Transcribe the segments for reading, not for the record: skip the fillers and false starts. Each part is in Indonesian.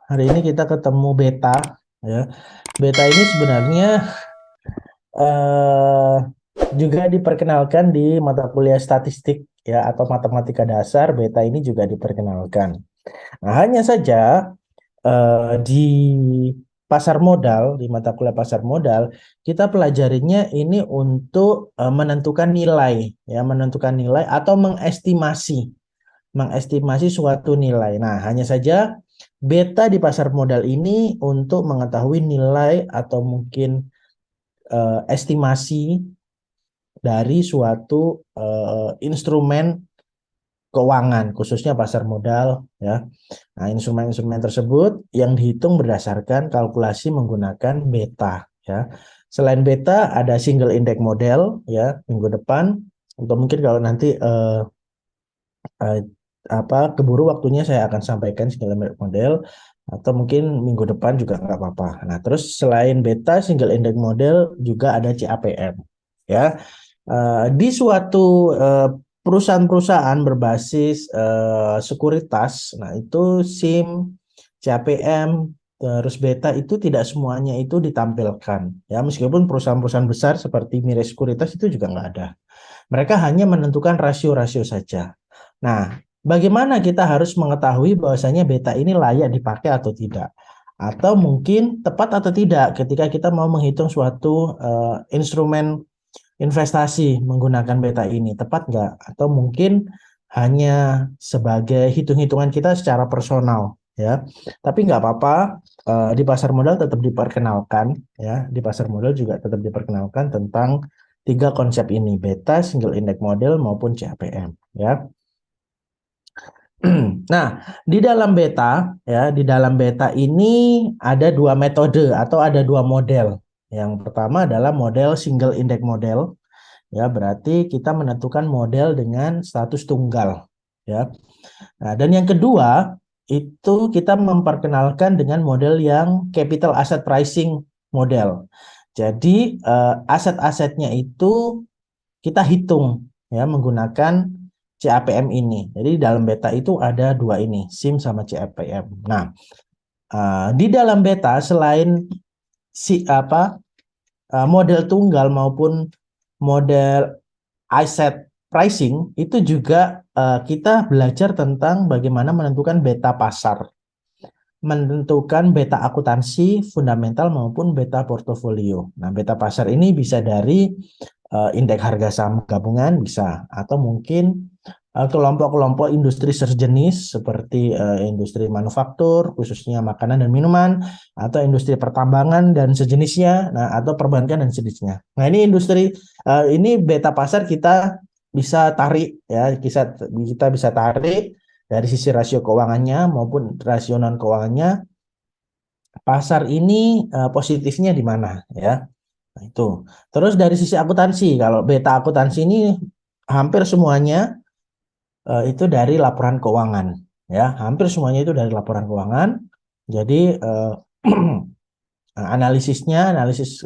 Hari ini kita ketemu beta, ya. Beta ini sebenarnya eh, juga diperkenalkan di mata kuliah statistik, ya, atau matematika dasar. Beta ini juga diperkenalkan. Nah, hanya saja di pasar modal, di mata kuliah pasar modal, kita pelajarinya ini untuk menentukan nilai, ya, menentukan nilai atau mengestimasi suatu nilai. Nah, hanya saja beta di pasar modal ini untuk mengetahui nilai atau mungkin estimasi dari suatu instrumen keuangan, khususnya pasar modal, ya. Nah, instrumen-instrumen tersebut yang dihitung berdasarkan kalkulasi menggunakan beta, ya. Selain beta ada single index model, ya, minggu depan, atau mungkin kalau nanti eh, keburu waktunya saya akan sampaikan single index model, atau mungkin minggu depan juga nggak apa-apa. Nah, terus selain beta single index model juga ada CAPM, ya. Di suatu eh, perusahaan-perusahaan berbasis sekuritas, nah itu SIM, CAPM, terus beta itu tidak semuanya itu ditampilkan, ya, meskipun perusahaan-perusahaan besar seperti Mirai Sekuritas itu juga nggak ada. Mereka hanya menentukan rasio-rasio saja. Nah, bagaimana kita harus mengetahui bahwasanya beta ini layak dipakai atau tidak? Atau mungkin tepat atau tidak ketika kita mau menghitung suatu instrumen investasi menggunakan beta ini, tepat nggak? Atau mungkin hanya sebagai hitung-hitungan kita secara personal, ya. Tapi nggak apa-apa, di pasar modal tetap diperkenalkan, ya. Di pasar modal juga tetap diperkenalkan tentang tiga konsep ini, beta, single index model maupun CAPM, ya. Nah, di dalam beta, ya, di dalam beta ini ada dua metode atau ada dua model. Yang pertama adalah model single index model, ya, berarti kita menentukan model dengan status tunggal, ya. Nah, dan yang kedua itu kita memperkenalkan dengan model yang capital asset pricing model. Jadi aset-asetnya itu kita hitung, ya, menggunakan CAPM ini. Jadi dalam beta itu ada dua ini, SIM sama CAPM. Nah, di dalam beta selain model tunggal maupun model asset pricing itu juga kita belajar tentang bagaimana menentukan beta pasar, menentukan beta akuntansi fundamental maupun beta portofolio. Nah, beta pasar ini bisa dari indeks harga saham gabungan bisa, atau mungkin kelompok-kelompok industri sejenis seperti industri manufaktur, khususnya makanan dan minuman, atau industri pertambangan dan sejenisnya, nah, atau perbankan dan sejenisnya. Nah, ini ini beta pasar kita bisa tarik, ya, kita bisa tarik dari sisi rasio keuangannya maupun rasio non keuangannya, pasar ini positifnya di mana, ya. Nah, itu. Terus dari sisi akuntansi, kalau beta akuntansi ini hampir semuanya itu dari laporan keuangan, ya. Hampir semuanya itu dari laporan keuangan. Jadi analisis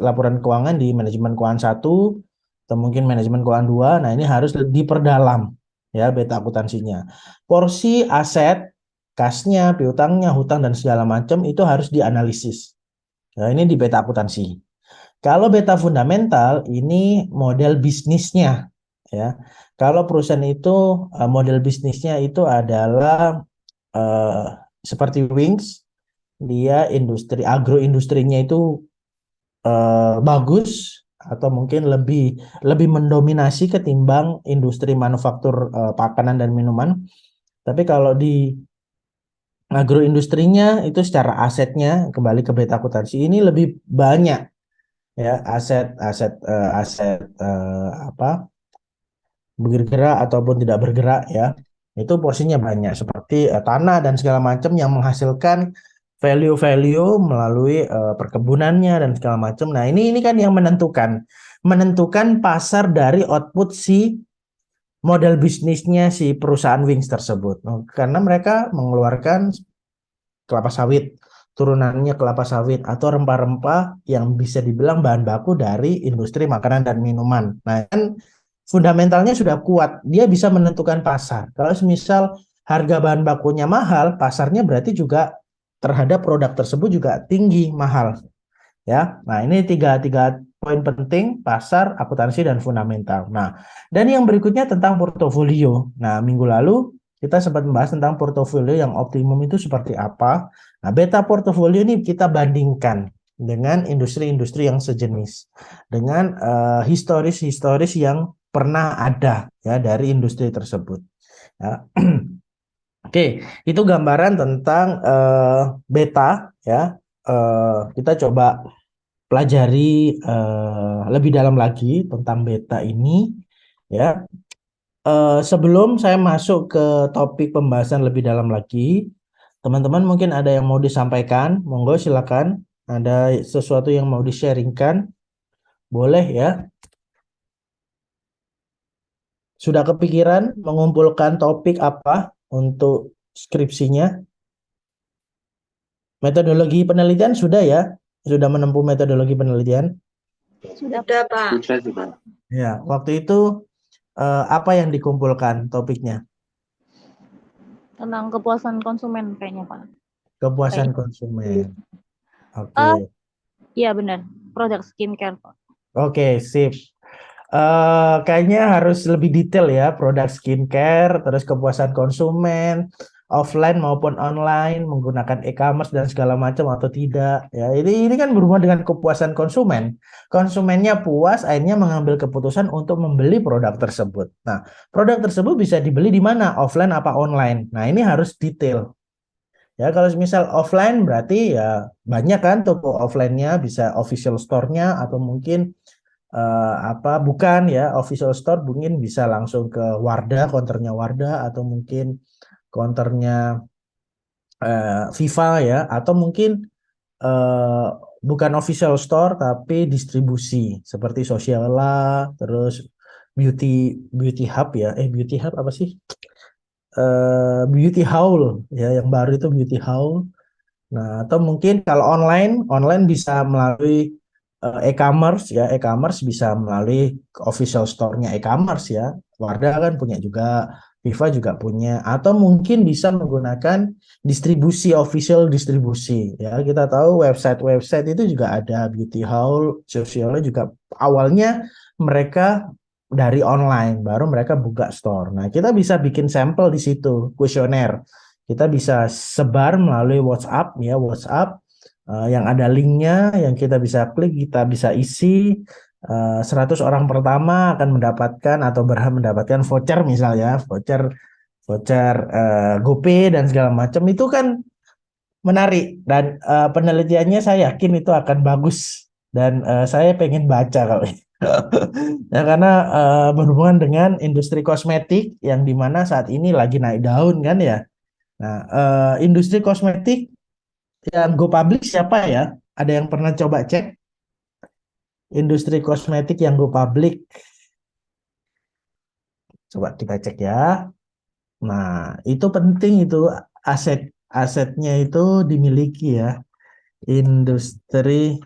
laporan keuangan di manajemen keuangan satu atau mungkin manajemen keuangan dua. Nah, ini harus diperdalam, ya, beta akuntansinya. Porsi aset, kasnya, piutangnya, hutang dan segala macam itu harus dianalisis. Nah, ini di beta akuntansi. Kalau beta fundamental ini model bisnisnya, ya. Kalau perusahaan itu model bisnisnya itu adalah eh, seperti Wings, dia industri agroindustrinya itu bagus atau mungkin lebih lebih mendominasi ketimbang industri manufaktur makanan dan minuman. Tapi kalau di agroindustrinya itu secara asetnya kembali ke beta akuntansi ini lebih banyak, ya, aset aset aset bergerak ataupun tidak bergerak, ya, itu porsinya banyak seperti tanah dan segala macam yang menghasilkan value-value melalui perkebunannya dan segala macam. Nah, ini kan yang menentukan pasar dari output si model bisnisnya si perusahaan Wings tersebut. Nah, karena mereka mengeluarkan kelapa sawit, turunannya kelapa sawit atau rempah-rempah yang bisa dibilang bahan baku dari industri makanan dan minuman. Nah, kan fundamentalnya sudah kuat, dia bisa menentukan pasar. Kalau semisal harga bahan bakunya mahal, pasarnya berarti juga terhadap produk tersebut juga tinggi, mahal. Ya, nah ini tiga poin penting pasar, akuntansi dan fundamental. Nah, dan yang berikutnya tentang portofolio. Nah, minggu lalu kita sempat membahas tentang portofolio yang optimum itu seperti apa. Nah, beta portofolio ini kita bandingkan dengan industri-industri yang sejenis, dengan historis-historis yang pernah ada ya dari industri tersebut. Ya. Oke, itu gambaran tentang beta ya. Kita coba pelajari lebih dalam lagi tentang beta ini ya. Sebelum saya masuk ke topik pembahasan lebih dalam lagi, teman-teman mungkin ada yang mau disampaikan, monggo silakan. Ada sesuatu yang mau di-sharingkan, boleh ya. Sudah kepikiran mengumpulkan topik apa untuk skripsinya? Metodologi penelitian sudah ya? Sudah menempuh metodologi penelitian? Sudah, Sudah, Pak. Sudah. Ya, waktu itu apa yang dikumpulkan topiknya? Tentang kepuasan konsumen kayaknya, Pak. Kepuasan Kayaknya. konsumen. Oke. Ah, iya benar. Produk skincare, Pak. Oke, sip. Kayaknya harus lebih detail ya, produk skincare, terus kepuasan konsumen, offline maupun online, menggunakan e-commerce dan segala macam atau tidak. Ya, ini kan berhubungan dengan kepuasan konsumen. Konsumennya puas, akhirnya mengambil keputusan untuk membeli produk tersebut. Nah, produk tersebut bisa dibeli di mana? Offline apa online? Nah, ini harus detail. Ya, kalau misal offline berarti ya banyak kan toko offline-nya, bisa official store-nya atau mungkin apa bukan ya official store mungkin bisa langsung ke Wardah, konternya Wardah atau mungkin konternya Viva ya atau mungkin eh, bukan official store tapi distribusi seperti Sociala, terus Beauty Beauty Hub ya, Beauty Hub apa sih? Beauty Haul ya, yang baru itu Beauty Haul. Nah, atau mungkin kalau online bisa melalui e-commerce ya, e-commerce bisa melalui official store-nya e-commerce ya. Wardah kan punya juga, Viva juga punya, atau mungkin bisa menggunakan distribusi, official distribusi ya. Kita tahu website-website itu juga ada Beauty Haul, Socialnya juga awalnya mereka dari online, baru mereka buka store. Nah, kita bisa bikin sampel di situ, kuesioner. Kita bisa sebar melalui WhatsApp ya, WhatsApp yang ada linknya yang kita bisa klik, kita bisa isi. 100 orang pertama akan mendapatkan atau berhak mendapatkan voucher misalnya, voucher voucher GoPay dan segala macam itu kan menarik dan penelitiannya saya yakin itu akan bagus dan saya pengen baca kalau itu. Ya, karena berhubungan dengan industri kosmetik yang dimana saat ini lagi naik daun kan ya. Nah, industri kosmetik yang go public siapa ya? Ada yang pernah coba cek industri kosmetik yang go public? Coba kita cek ya. Nah, itu penting itu asetnya itu dimiliki ya. Industri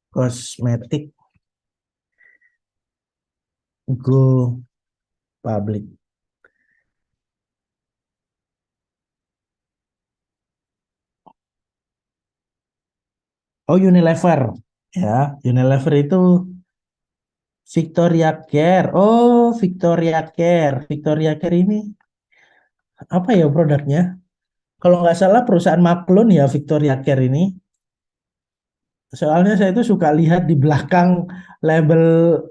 kosmetik go public. Oh, Unilever ya. Unilever itu Victoria Care. Oh, Victoria Care. Victoria Care ini apa ya produknya? Kalau nggak salah perusahaan Maklun ya Victoria Care ini. Soalnya saya itu suka lihat di belakang label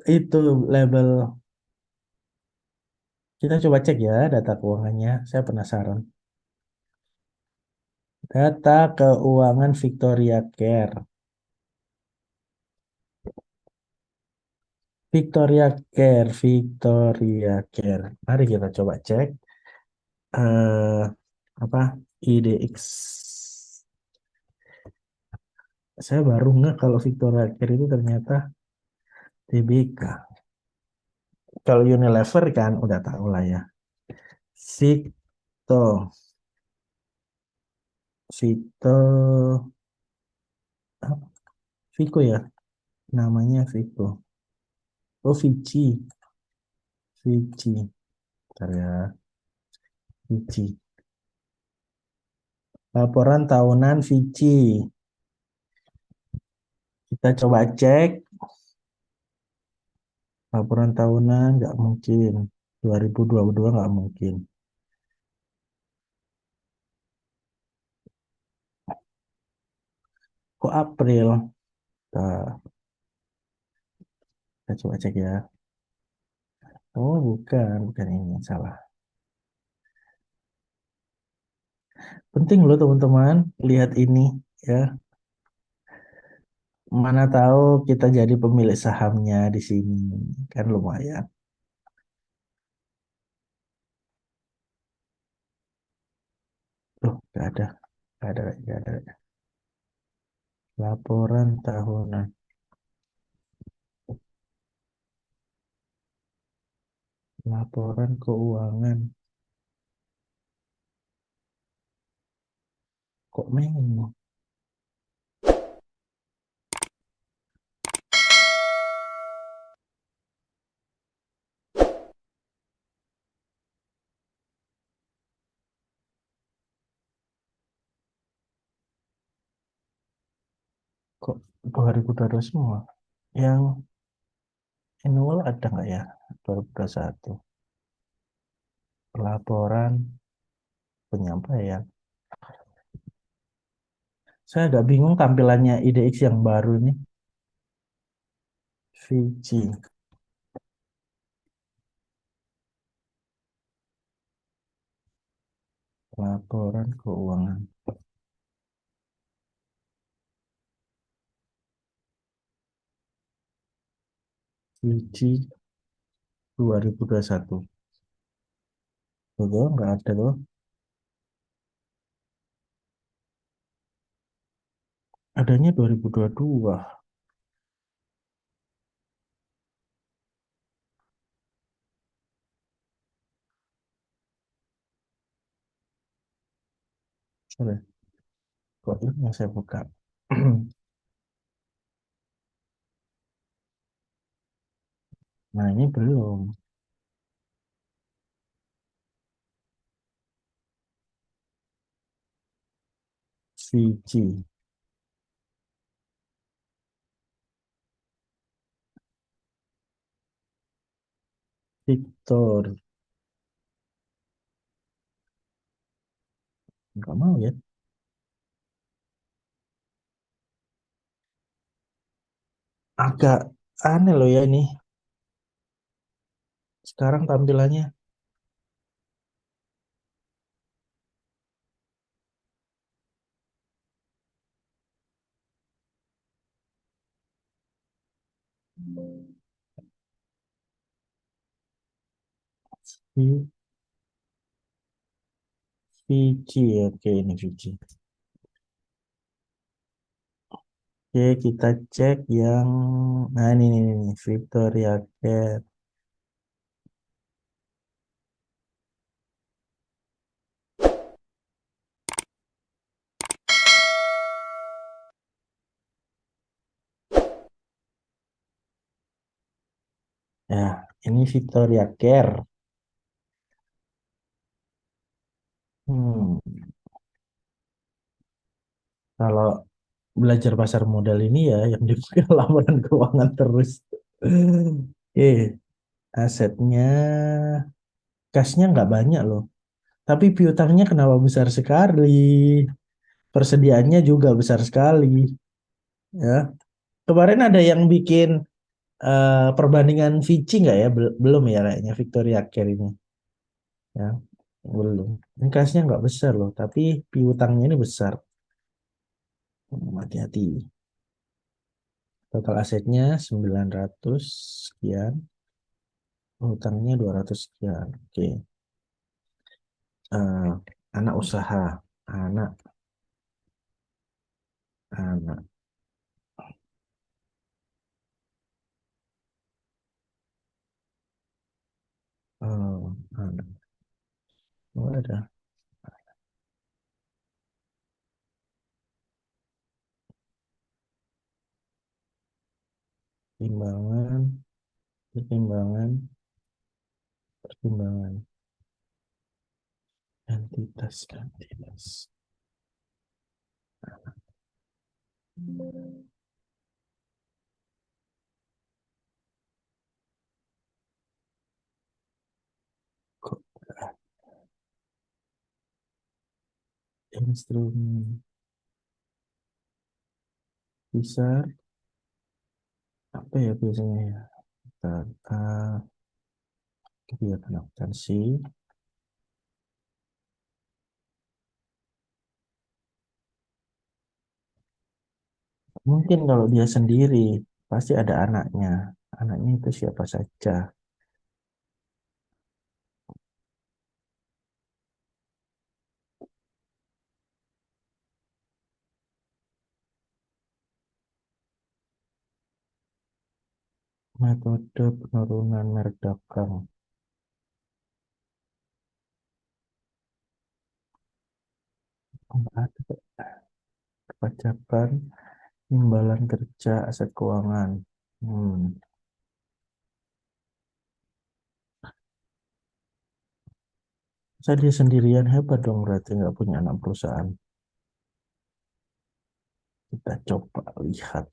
itu, label. Kita coba cek ya data keuangannya. Saya penasaran. Data keuangan Victoria Care. Victoria Care, Victoria Care. Mari kita coba cek. eh Apa? IDX. Saya baru nggak kalau Victoria Care itu ternyata TBK. Kalau Unilever kan udah tahu lah ya. Victo, Victo, apa? Vico ya, namanya Vico. Oh Vici, Vici. Bentar ya. Fiji. Laporan tahunan Fiji. Kita coba cek. Laporan tahunan nggak mungkin. 2022 nggak mungkin. Kok April? Nah, kita coba cek ya. Oh, bukan ini salah. Penting loh teman-teman, lihat ini ya. Mana tahu kita jadi pemilik sahamnya di sini, kan lumayan. Tuh, nggak ada. Laporan tahunan, laporan keuangan. Kok menu? Kok 2022 semua? Yang annual ada nggak ya? 2021. Laporan penyampaian. Saya agak bingung tampilannya IDX yang baru nih. Fiji. Laporan keuangan. Fiji 2021. Betul, nggak ada loh. Adanya 2022. Sorry, kok ini yang saya buka? Nah, ini belum. Fiji. Victor. Nggak mau ya. Agak aneh loh ya ini. Sekarang tampilannya. Fi- Fiji. Oke, ini Fiji. Oke, kita cek yang... Nah, ini. Victoria Cat. Ya, ini Victoria Care. Hmm, kalau belajar pasar modal ini ya yang dibuka laporan keuangan terus. Oke, asetnya, cashnya nggak banyak loh. Tapi piutangnya kenapa besar sekali? Persediaannya juga besar sekali. Ya, kemarin ada yang bikin perbandingan Vici nggak ya? Belum ya kayaknya Victoria Care ini. Ya, belum. Ini cashnya nggak besar loh, tapi piutangnya ini besar. Hati-hati. Total asetnya 900 sekian, hutangnya 200 sekian. Oke. Eh, anak usaha, anak, anak, anak. Oh, ada timbangan, pertimbangan, pertimbangan. Kantitas. Kok instrumen besar apa ya biasanya ya? Kegiatan akuntansi. Mungkin kalau dia sendiri pasti ada anaknya. Anaknya itu siapa saja? Metode penurunan merek dagang. Ada perpajakan, imbalan kerja, aset keuangan. Hmm. Saya dia sendirian hebat dong berarti nggak punya anak perusahaan. Kita coba lihat.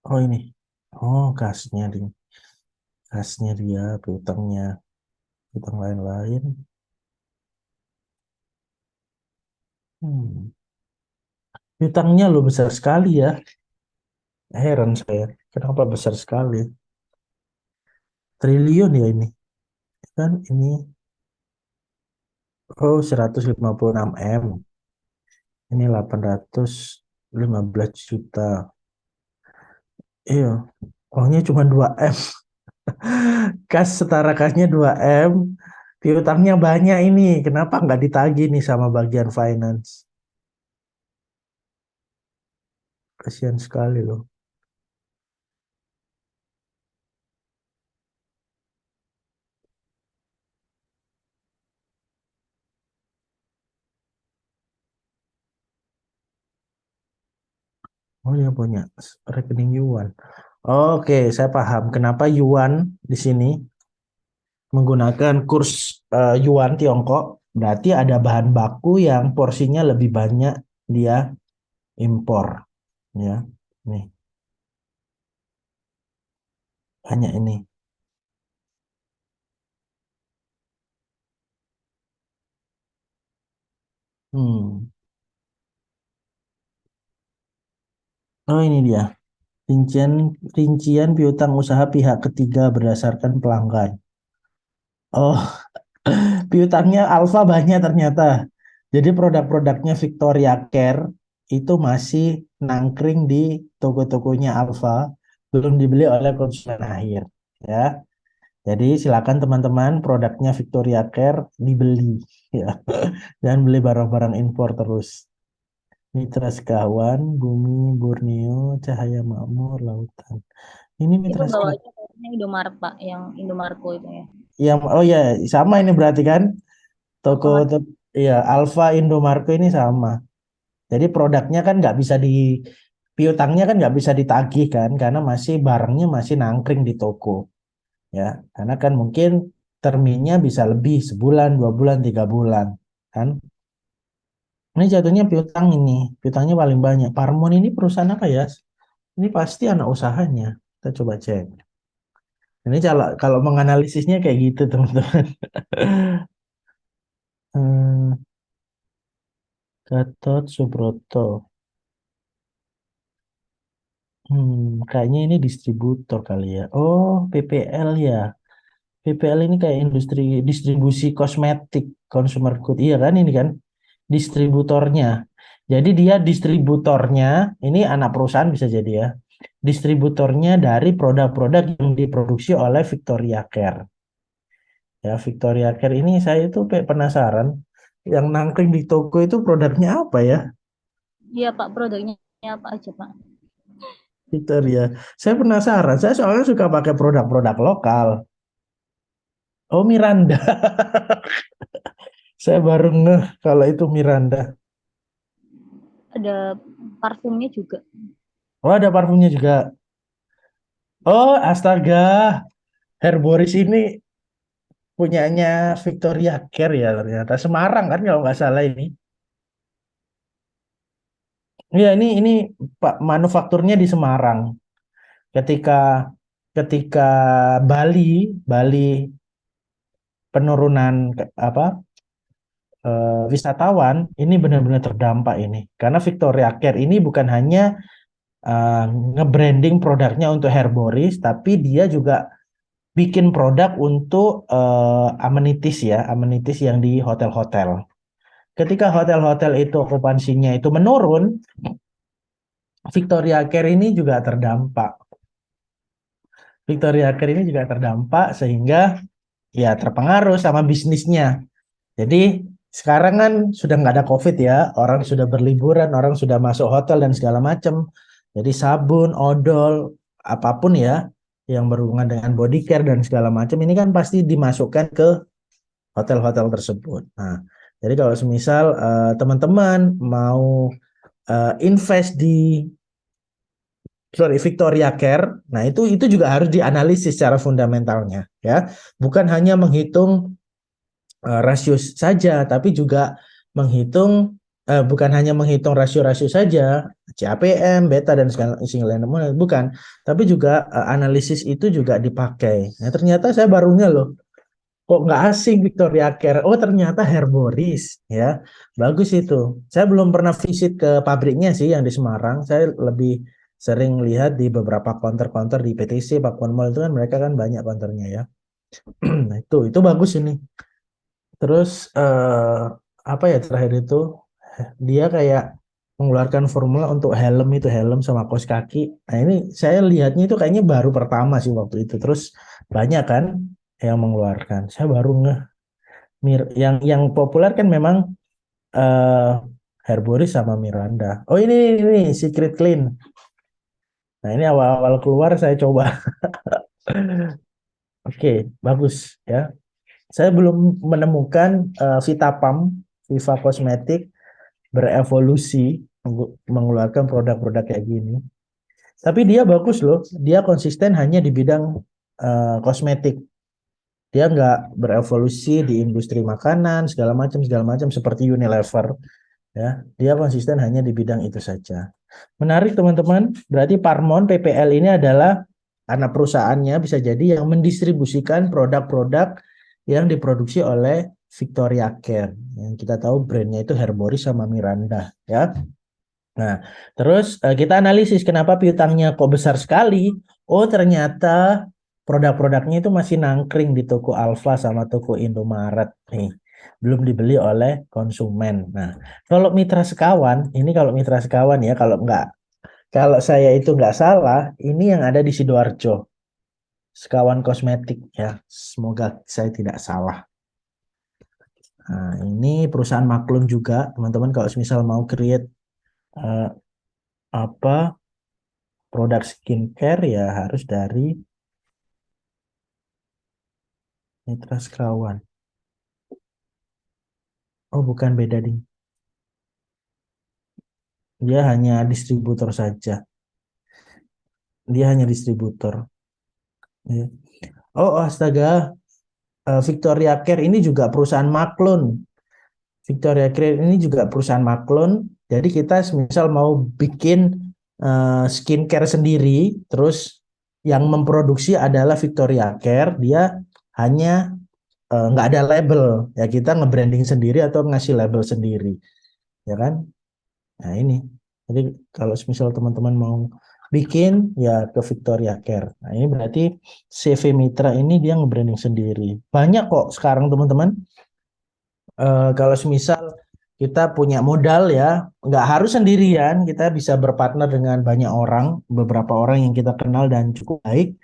Oh ini. Oh gasnya di gasnya dia, piutangnya, piutang lain-lain. Hmm. Piutangnya lo besar sekali ya. Heran saya. Kenapa besar sekali? Triliun ya ini. Kan ini. Oh 156 M. Ini 815 juta. Iya. Uangnya cuma 2 M. Kas setara kasnya 2 M. Piutangnya banyak ini. Kenapa nggak ditagih nih sama bagian finance? Kasihan sekali loh. Oh dia punya rekening yuan. Oke, saya paham. Kenapa yuan di sini menggunakan kurs yuan Tiongkok? Berarti ada bahan baku yang porsinya lebih banyak dia impor, ya. Nih, banyak ini. Hmm. Oh ini dia. Rincian rincian piutang usaha pihak ketiga berdasarkan pelanggan. Oh, piutangnya Alfa banyak ternyata. Jadi produk-produknya Victoria Care itu masih nangkring di toko-tokonya Alfa, belum dibeli oleh konsumen akhir. Ya, jadi silakan teman-teman produknya Victoria Care dibeli. Ya, jangan beli barang-barang impor terus. Mitra Sekawan, Bumi, Borneo, Cahaya Makmur, Lautan. Ini Itu Mitra Sekawan. bawahnya kayaknya Indomaret, Pak, yang Indomarko itu ya. Yang oh ya sama ini berarti kan toko Sama. ya Alfa Indomarko ini sama. Jadi produknya kan nggak bisa piutangnya kan nggak bisa ditagih kan karena masih barangnya masih nangkring di toko ya. Karena kan mungkin terminnya bisa lebih sebulan, 2 bulan, 3 bulan kan. Ini jatuhnya piutang ini, piutangnya paling banyak. Parmon ini perusahaan apa ya? Ini pasti anak usahanya. Kita coba cek. Ini kalau menganalisisnya kayak gitu teman-teman. Hmm, Gatot Subroto. Kayaknya ini distributor kali ya. Oh, PPL ya. PPL ini kayak industri distribusi kosmetik, consumer good. Iya kan ini kan distributornya. Jadi dia distributornya, ini anak perusahaan bisa jadi ya. Distributornya dari produk-produk yang diproduksi oleh Victoria Care. Ya, Victoria Care ini saya tuh kayak penasaran. Yang nangkring di toko itu produknya apa ya? Iya, Pak, produknya apa aja, Pak? Victoria. Saya penasaran. Saya soalnya suka pakai produk-produk lokal. Oh, Miranda. Saya baru ngeh kalau itu Miranda. Ada parfumnya juga. Oh, ada parfumnya juga. Oh, astaga. Herboris ini punyanya Victoria Care ya ternyata. Semarang kan kalau nggak salah ini. Iya, ini Pak manufakturnya di Semarang. Ketika ketika Bali Bali penurunan apa wisatawan ini benar-benar terdampak ini. Karena Victoria Care ini bukan hanya eh, nge-branding produknya untuk Herboris, tapi dia juga bikin produk untuk amenities ya, amenities yang di hotel-hotel. Ketika hotel-hotel itu okupansinya itu menurun, Victoria Care ini juga terdampak. Victoria Care ini juga terdampak sehingga ya terpengaruh sama bisnisnya. Jadi sekarang kan sudah nggak ada COVID ya, orang sudah berliburan, orang sudah masuk hotel dan segala macam. Jadi sabun, odol, apapun ya yang berhubungan dengan body care dan segala macam ini kan pasti dimasukkan ke hotel-hotel tersebut. Nah, jadi kalau semisal teman-teman mau invest di Victoria Care, nah itu juga harus dianalisis secara fundamentalnya ya, bukan hanya menghitung rasio saja, tapi juga menghitung bukan hanya menghitung rasio-rasio saja, CAPM, beta dan segala macam, bukan, tapi juga analisis itu juga dipakai. Nah, ternyata saya barunya loh, kok nggak asing Victoria Care. Oh, ternyata Herboris ya. Bagus itu. Saya belum pernah visit ke pabriknya sih yang di Semarang. Saya lebih sering lihat di beberapa counter-counter di PTC, Pakuan Mall itu kan mereka kan banyak counternya ya. Nah, itu bagus ini. Terus apa ya terakhir itu dia kayak mengeluarkan formula untuk helm itu helm sama kaos kaki. Nah ini saya lihatnya itu kayaknya baru pertama sih waktu itu. Terus banyak kan yang mengeluarkan. Saya baru ngeh. Yang populer kan memang eh Herboris sama Miranda. Oh ini Secret Clean. Nah ini awal-awal keluar saya coba. Oke, bagus ya. Saya belum menemukan Vitapam, Viva Kosmetik berevolusi mengeluarkan produk-produk kayak gini. Tapi dia bagus loh. Dia konsisten hanya di bidang kosmetik. Dia nggak berevolusi di industri makanan segala macam seperti Unilever. Ya, dia konsisten hanya di bidang itu saja. Menarik teman-teman. Berarti Parmon PPL ini adalah anak perusahaannya bisa jadi yang mendistribusikan produk-produk yang diproduksi oleh Victoria Care. Yang kita tahu brandnya itu Herboris sama Miranda. Ya. Nah, terus kita analisis kenapa piutangnya kok besar sekali. Oh, ternyata produk-produknya itu masih nangkring di toko Alfa sama toko Indomaret nih. Belum dibeli oleh konsumen. Nah, kalau mitra sekawan, ini kalau mitra sekawan ya, kalau saya itu nggak salah, ini yang ada di Sidoarjo. Sekawan kosmetik ya. Semoga saya tidak salah. Nah, ini perusahaan maklum juga, teman-teman kalau misal mau create eh, apa produk skincare ya harus dari mitra sekawan. Oh, bukan beda ding. Dia hanya distributor saja. Dia hanya distributor. Ya. Oh, astaga. Victoria Care ini juga perusahaan maklun. Victoria Care ini juga perusahaan maklun. Jadi kita misal mau bikin skincare sendiri, terus yang memproduksi adalah Victoria Care, dia hanya nggak ada label. Ya kita nge-branding sendiri atau ngasih label sendiri. Ya kan? Nah ini, jadi kalau misal teman-teman mau bikin ya ke Victoria Care. Nah ini berarti CV Mitra ini dia nge-branding sendiri. Banyak kok sekarang teman-teman. Kalau semisal kita punya modal ya, nggak harus sendirian. Kita bisa berpartner dengan banyak orang, beberapa orang yang kita kenal dan cukup baik.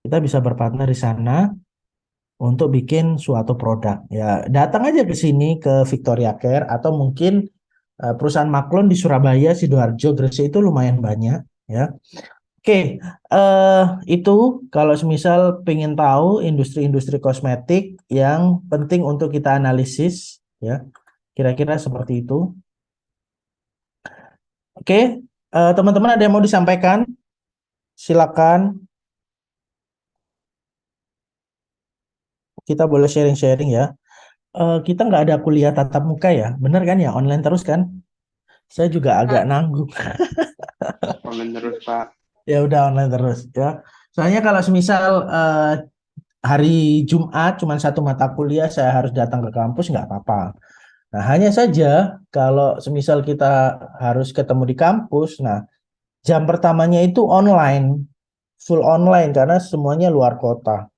Kita bisa berpartner di sana untuk bikin suatu produk. Ya datang aja ke sini ke Victoria Care atau mungkin perusahaan maklon di Surabaya, Sidoarjo, Gresik itu lumayan banyak ya. Oke, itu kalau semisal pengen tahu industri-industri kosmetik yang penting untuk kita analisis ya, kira-kira seperti itu. Oke, teman-teman ada yang mau disampaikan? Silakan, kita boleh sharing-sharing ya. Kita nggak ada kuliah tatap muka ya, bener kan ya? Online terus kan? Saya juga agak nanggung. Online terus, Pak. Ya udah online terus ya. Soalnya kalau semisal hari Jumat cuma satu mata kuliah saya harus datang ke kampus nggak apa-apa. Nah hanya saja kalau semisal kita harus ketemu di kampus, nah jam pertamanya itu online, full online karena semuanya luar kota.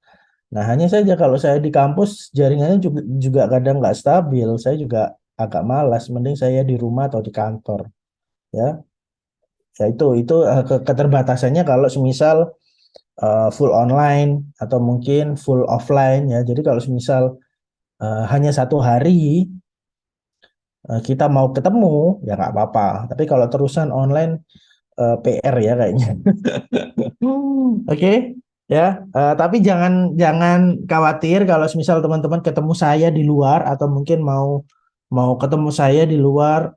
Nah hanya saja kalau saya di kampus jaringannya juga kadang nggak stabil, saya juga agak malas. Mending saya di rumah atau di kantor, ya. Ya itu keterbatasannya kalau semisal full online atau mungkin full offline ya. Jadi kalau semisal hanya satu hari kita mau ketemu ya nggak apa-apa. Tapi kalau terusan online PR ya kayaknya. Oke, ya. Tapi jangan jangan khawatir kalau misal teman-teman ketemu saya di luar atau mungkin mau mau ketemu saya di luar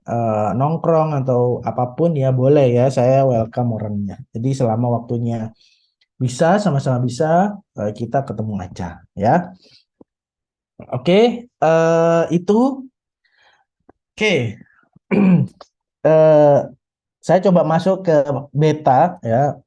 nongkrong atau apapun ya boleh ya. Saya welcome orangnya. Jadi selama waktunya bisa sama-sama bisa kita ketemu aja ya. Oke, itu oke. Eh, saya coba masuk ke beta ya.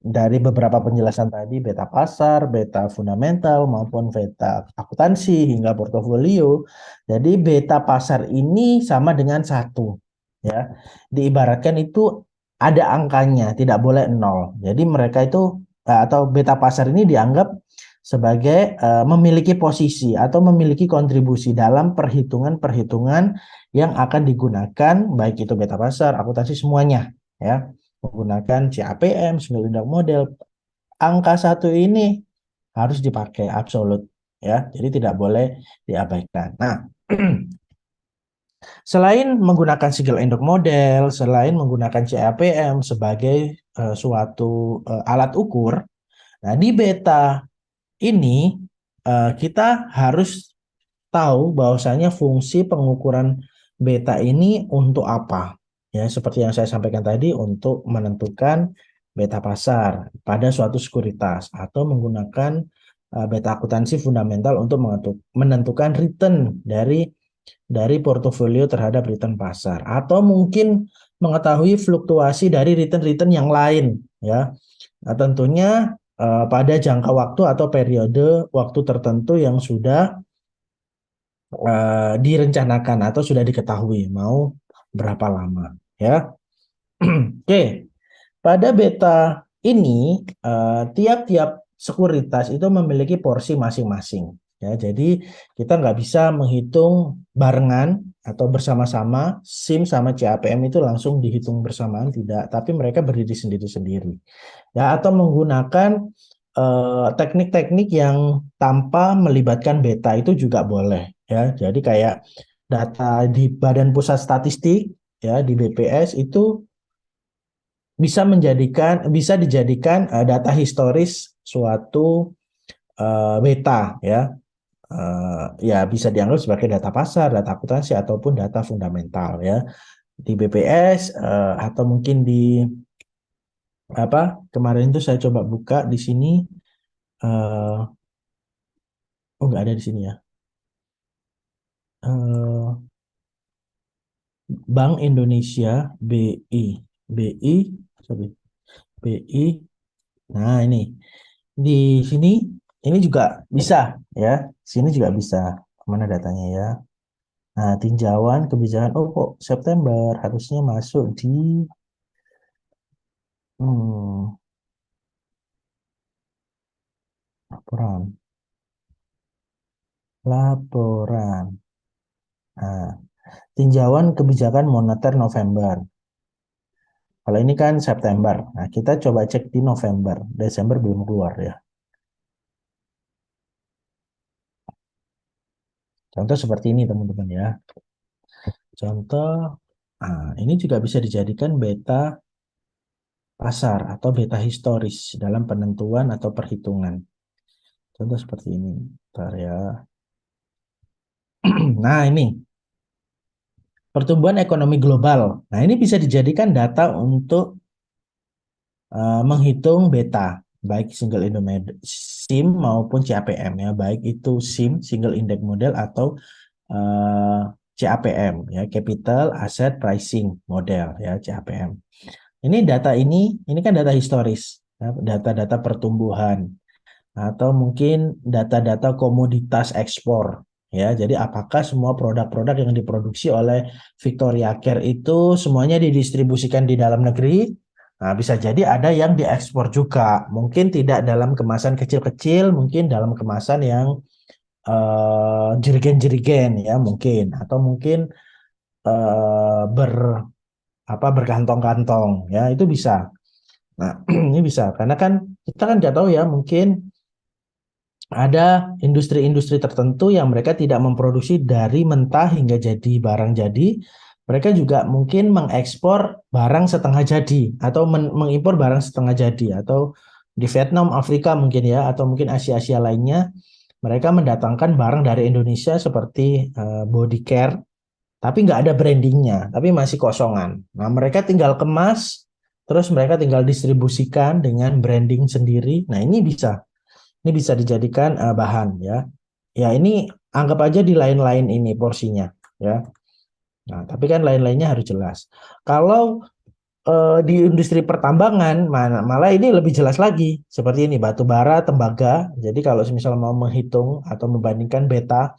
Dari beberapa penjelasan tadi, beta pasar, beta fundamental, maupun beta akuntansi hingga portofolio. Jadi beta pasar ini sama dengan satu, ya. Diibaratkan itu ada angkanya, tidak boleh nol. Jadi mereka itu atau beta pasar ini dianggap sebagai memiliki posisi atau memiliki kontribusi dalam perhitungan-perhitungan yang akan digunakan, baik itu beta pasar, akuntansi semuanya, ya menggunakan CAPM, single window model, angka satu ini harus dipakai absolut ya. Jadi tidak boleh diabaikan. Nah, selain menggunakan single window model, selain menggunakan CAPM sebagai suatu alat ukur, nah di beta ini kita harus tahu bahwasanya fungsi pengukuran beta ini untuk apa. Ya, seperti yang saya sampaikan tadi untuk menentukan beta pasar pada suatu sekuritas atau menggunakan beta akuntansi fundamental untuk menentukan return dari portofolio terhadap return pasar atau mungkin mengetahui fluktuasi dari return-return yang lain ya. Nah, tentunya pada jangka waktu atau periode waktu tertentu yang sudah direncanakan atau sudah diketahui mau berapa lama ya. Oke, pada beta ini tiap-tiap sekuritas itu memiliki porsi masing-masing ya. Jadi kita nggak bisa menghitung barengan atau bersama-sama SIM sama CAPM itu langsung dihitung bersamaan tidak, tapi mereka berdiri sendiri-sendiri ya atau menggunakan teknik-teknik yang tanpa melibatkan beta itu juga boleh ya. Jadi kayak data di Badan Pusat Statistik ya di BPS itu bisa dijadikan data historis suatu beta ya. Ya bisa dianggap sebagai data pasar, data akuntansi ataupun data fundamental ya. Di BPS atau mungkin di apa kemarin itu saya coba buka di sini eh oh nggak ada di sini ya. eh, Bank Indonesia BI BI sorry BI. Nah ini di sini ini juga bisa ya. Sini juga bisa. Mana datanya ya? Nah tinjauan kebijakan. Oh kok September harusnya masuk di hmm, laporan laporan. Nah tinjauan kebijakan moneter November. Kalau ini kan September. Nah kita coba cek di November. Desember belum keluar ya. Contoh seperti ini teman-teman ya. Contoh, ini juga bisa dijadikan beta pasar atau beta historis dalam penentuan atau perhitungan. Contoh seperti ini. Bentar ya. Nah ini, pertumbuhan ekonomi global. Nah, ini bisa dijadikan data untuk menghitung beta, baik single index SIM maupun CAPM ya, baik itu SIM, single index model atau eh, CAPM ya, Capital Asset Pricing Model ya, CAPM. Ini data ini kan data historis, ya, data-data pertumbuhan atau mungkin data-data komoditas ekspor ya. Jadi apakah semua produk-produk yang diproduksi oleh Victoria Care itu semuanya didistribusikan di dalam negeri? Nah, bisa jadi ada yang diekspor juga. Mungkin tidak dalam kemasan kecil-kecil, mungkin dalam kemasan yang jerigen-jerigen ya mungkin, atau mungkin eh, ber berkantong-kantong ya, itu bisa. Nah, ini bisa karena kan kita kan nggak tahu ya, mungkin ada industri-industri tertentu yang mereka tidak memproduksi dari mentah hingga jadi barang jadi. Mereka juga mungkin mengekspor barang setengah jadi atau mengimpor barang setengah jadi, atau di Vietnam, Afrika mungkin ya, atau mungkin Asia-Asia lainnya. Mereka mendatangkan barang dari Indonesia seperti body care, tapi nggak ada brandingnya, tapi masih kosongan. Nah, mereka tinggal kemas, terus mereka tinggal distribusikan dengan branding sendiri. Nah, ini bisa dijadikan bahan ya. Ya, ini anggap aja di lain-lain ini porsinya ya. Nah, tapi kan lain-lainnya harus jelas. Kalau di industri pertambangan malah ini lebih jelas lagi. Seperti ini, batu bara, tembaga. Jadi kalau misalnya mau menghitung atau membandingkan beta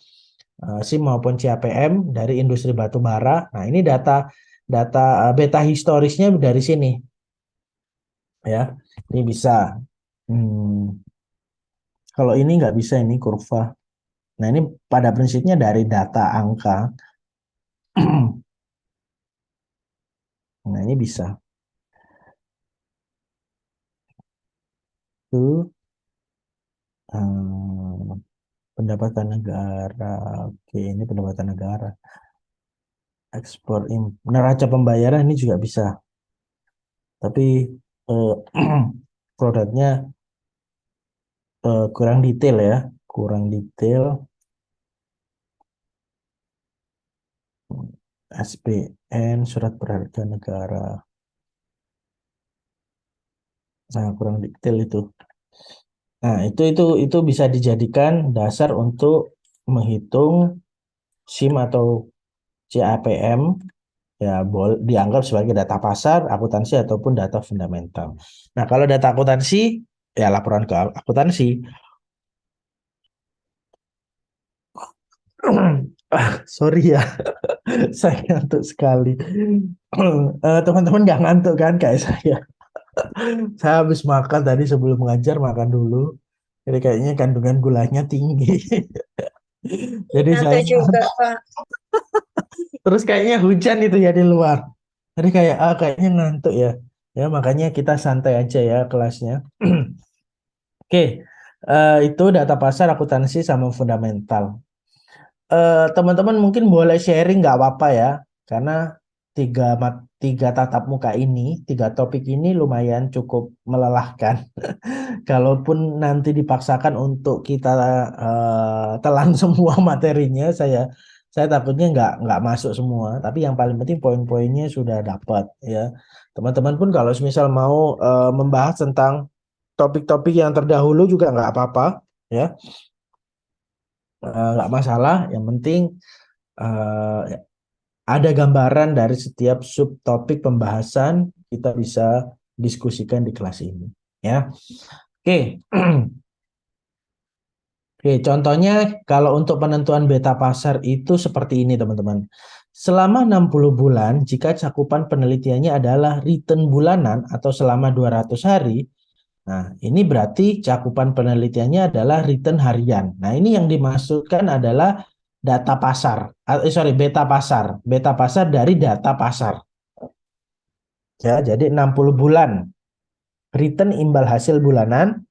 SIM maupun CAPM dari industri batu bara. Nah, ini data data beta historisnya dari sini ya. Ini bisa. Hmm, Kalau ini nggak bisa, ini kurva. Nah, ini pada prinsipnya dari data angka. Nah, ini bisa. Itu pendapatan negara. Oke, ini pendapatan negara. Ekspor, neraca pembayaran ini juga bisa. Tapi eh, produknya kurang detail ya. Kurang detail. SPN, surat berharga negara. Nah, kurang detail itu. Nah, itu bisa dijadikan dasar untuk menghitung SIM atau CAPM, ya dianggap sebagai data pasar, akuntansi ataupun data fundamental. Nah, kalau data akuntansi ya laporan ke akuntansi. Sorry ya, saya ngantuk sekali. Teman-teman nggak ngantuk kan kayak saya? Saya habis makan tadi, sebelum mengajar makan dulu. Jadi kayaknya kandungan gulanya tinggi. Jadi saya Ngantuk juga, Pak. terus kayaknya hujan itu ya di luar. Jadi kayak kayaknya ngantuk ya. Ya makanya kita santai aja ya kelasnya. Oke, itu data pasar, akuntansi sama fundamental. Teman-teman mungkin boleh sharing nggak apa-apa ya, karena tiga tatap muka ini, tiga topik ini lumayan cukup melelahkan. Kalaupun nanti dipaksakan untuk kita telan semua materinya, saya takutnya nggak masuk semua. Tapi yang paling penting poin-poinnya sudah dapat ya. Teman-teman pun kalau misal mau membahas tentang topik-topik yang terdahulu juga nggak apa-apa ya. Nggak masalah. Yang penting eh, ada gambaran dari setiap subtopik pembahasan, kita bisa diskusikan di kelas ini ya. Oke. Oke, contohnya kalau untuk penentuan beta pasar itu seperti ini, teman-teman. Selama 60 bulan, jika cakupan penelitiannya adalah return bulanan atau selama 200 hari, nah ini berarti cakupan penelitiannya adalah return harian. Nah, ini yang dimaksudkan adalah data pasar. Beta pasar. Beta pasar dari data pasar. Ya, jadi 60 bulan return imbal hasil bulanan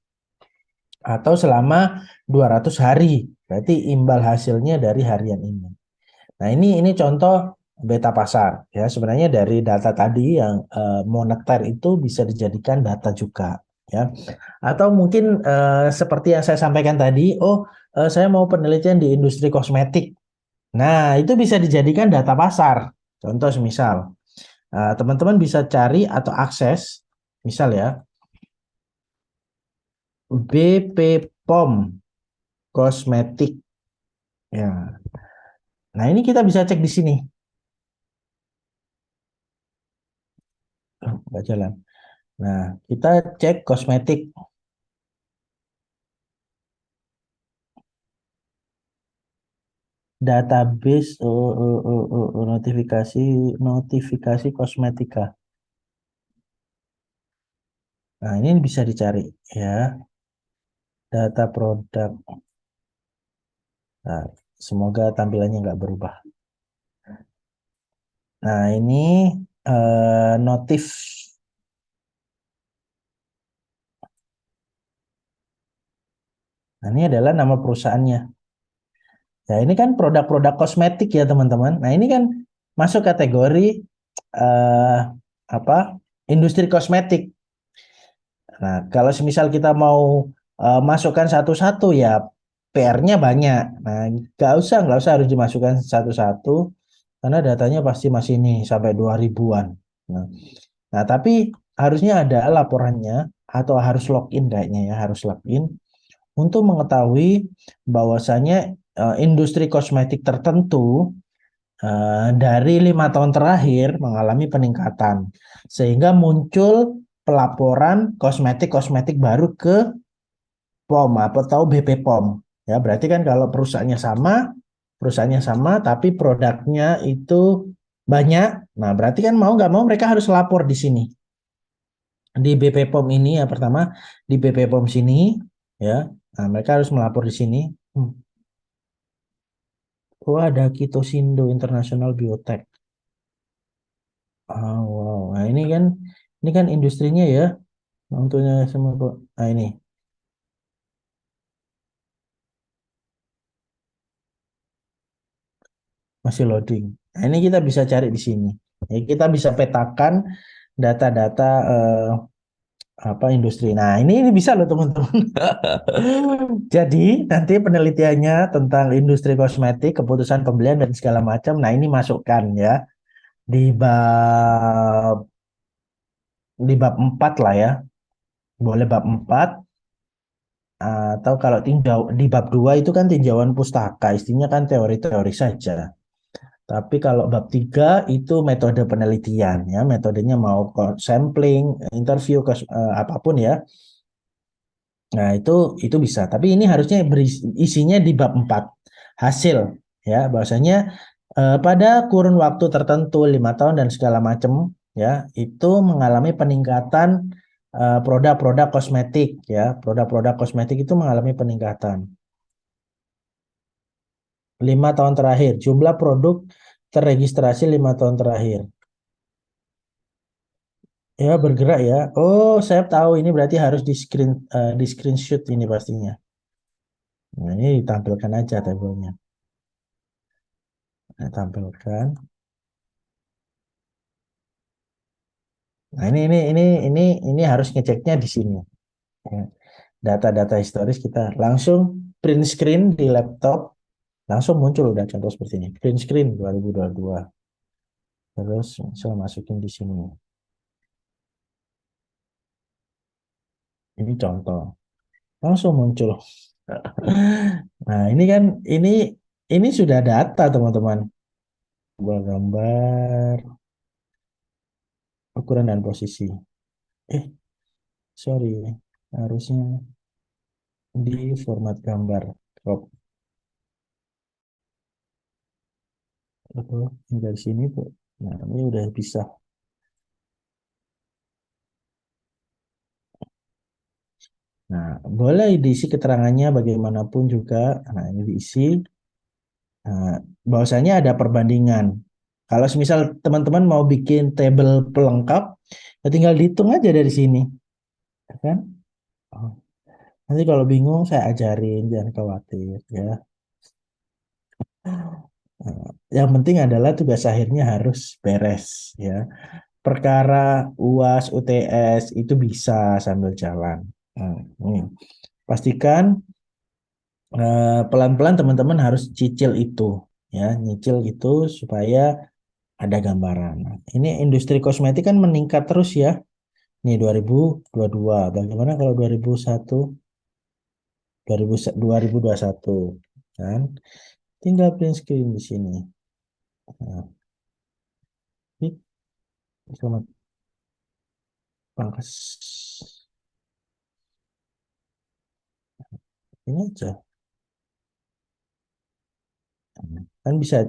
atau selama 200 hari. Berarti imbal hasilnya dari harian ini. Nah, ini contoh beta pasar ya. Sebenarnya dari data tadi yang moneter itu bisa dijadikan data juga ya. Atau mungkin seperti yang saya sampaikan tadi, saya mau penelitian di industri kosmetik. Nah, itu bisa dijadikan data pasar Contoh semisal, teman-teman bisa cari atau akses, misal ya, BP POM kosmetik. Ya. Nah, ini kita bisa cek di sini. Oh, nggak jalan. Nah, kita cek kosmetik. Database notifikasi kosmetika. Nah, ini bisa dicari ya. Data produk. Nah, semoga tampilannya nggak berubah. Nah, ini notif. Nah, ini adalah nama perusahaannya. Nah, ini kan produk-produk kosmetik ya, teman-teman. Nah, ini kan masuk kategori eh, apa? Industri kosmetik. Nah, kalau semisal kita mau masukkan satu-satu ya PR-nya banyak. Nah, nggak usah harus dimasukkan satu-satu karena datanya pasti masih nih sampai 2000-an. Nah, tapi harusnya ada laporannya atau harus login kayaknya ya, harus login untuk mengetahui bahwasanya industri kosmetik tertentu dari 5 tahun terakhir mengalami peningkatan sehingga muncul pelaporan kosmetik-kosmetik baru ke POM atau BP POM ya, berarti kan kalau perusahaannya sama tapi produknya itu banyak, nah berarti kan mau nggak mau mereka harus lapor di sini di BP POM ini ya, pertama di BP POM sini ya, nah mereka harus melapor di sini. Oh, ada Kitosindo International Biotech. Ah, wow. Nah, ini kan industrinya ya. Untungnya semua, Bu. Nah, ini masih loading. Nah, ini kita bisa cari di sini. Ya, kita bisa petakan data-data apa industri. Nah, ini bisa loh, teman-teman. Jadi, nanti penelitiannya tentang industri kosmetik, keputusan pembelian dan segala macam. Nah, ini masukkan ya di bab 4 lah ya. Boleh bab 4. Atau kalau tinjau di bab 2 itu kan tinjauan pustaka, istinya kan teori-teori saja. Tapi kalau bab 3 itu metode penelitian ya, metodenya mau sampling, interview, apapun ya. Nah, itu bisa. Tapi ini harusnya isinya di bab 4. Hasil ya, bahwasanya pada kurun waktu tertentu 5 tahun dan segala macam ya, itu mengalami peningkatan produk-produk kosmetik ya, produk-produk kosmetik itu mengalami peningkatan. 5 tahun terakhir, jumlah produk terregistrasi 5 tahun terakhir. Ya, bergerak ya. Oh, saya tahu ini berarti harus di screenshot ini pastinya. Nah, ini ditampilkan aja tabelnya. Nah, tampilkan. Nah, ini harus ngeceknya di sini. Ya. Data-data historis kita langsung print screen di laptop, langsung muncul udah contoh seperti ini. Print screen 2022. Terus saya masukin di sini. Ini contoh. Langsung muncul. Nah, ini sudah data, teman-teman. Sebuah gambar, ukuran dan posisi. Eh, sorry. Harusnya di format gambar. Crop. Dari sini, Bu. Nah, ini udah bisa. Nah, boleh diisi keterangannya bagaimanapun juga. Nah, ini diisi. Nah, bahwasanya ada perbandingan. Kalau misal teman-teman mau bikin tabel pelengkap, ya tinggal dihitung aja dari sini. Ya kan? Oh, nanti kalau bingung saya ajarin, jangan khawatir ya. Nah, yang penting adalah tugas akhirnya harus beres ya. Perkara UAS, UTS itu bisa sambil jalan. Nah, ini. Pastikan pelan-pelan teman-teman harus cicil itu ya, nyicil itu supaya ada gambaran. Nah, ini industri kosmetik kan meningkat terus ya. Nih 2022. Bagaimana kalau 2001, 2021 kan? Tinggal print screen di sini. Nah, ini selamat pangkas ini aja. Kan bisa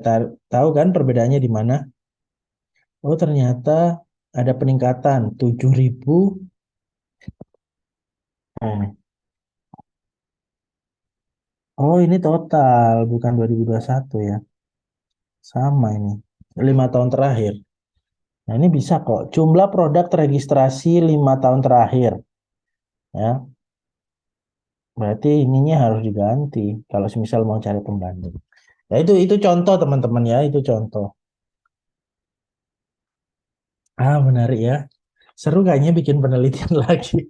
tahu kan perbedaannya di mana? Oh, ternyata ada peningkatan 7.000. Nah, oh, ini total bukan 2021 ya. Sama ini. 5 tahun terakhir. Nah, ini bisa kok. Jumlah produk terregistrasi 5 tahun terakhir. Ya, berarti ininya harus diganti. Kalau misal mau cari pembanding. Ya, itu contoh teman-teman ya. Itu contoh. Menarik ya. Seru kayaknya bikin penelitian lagi.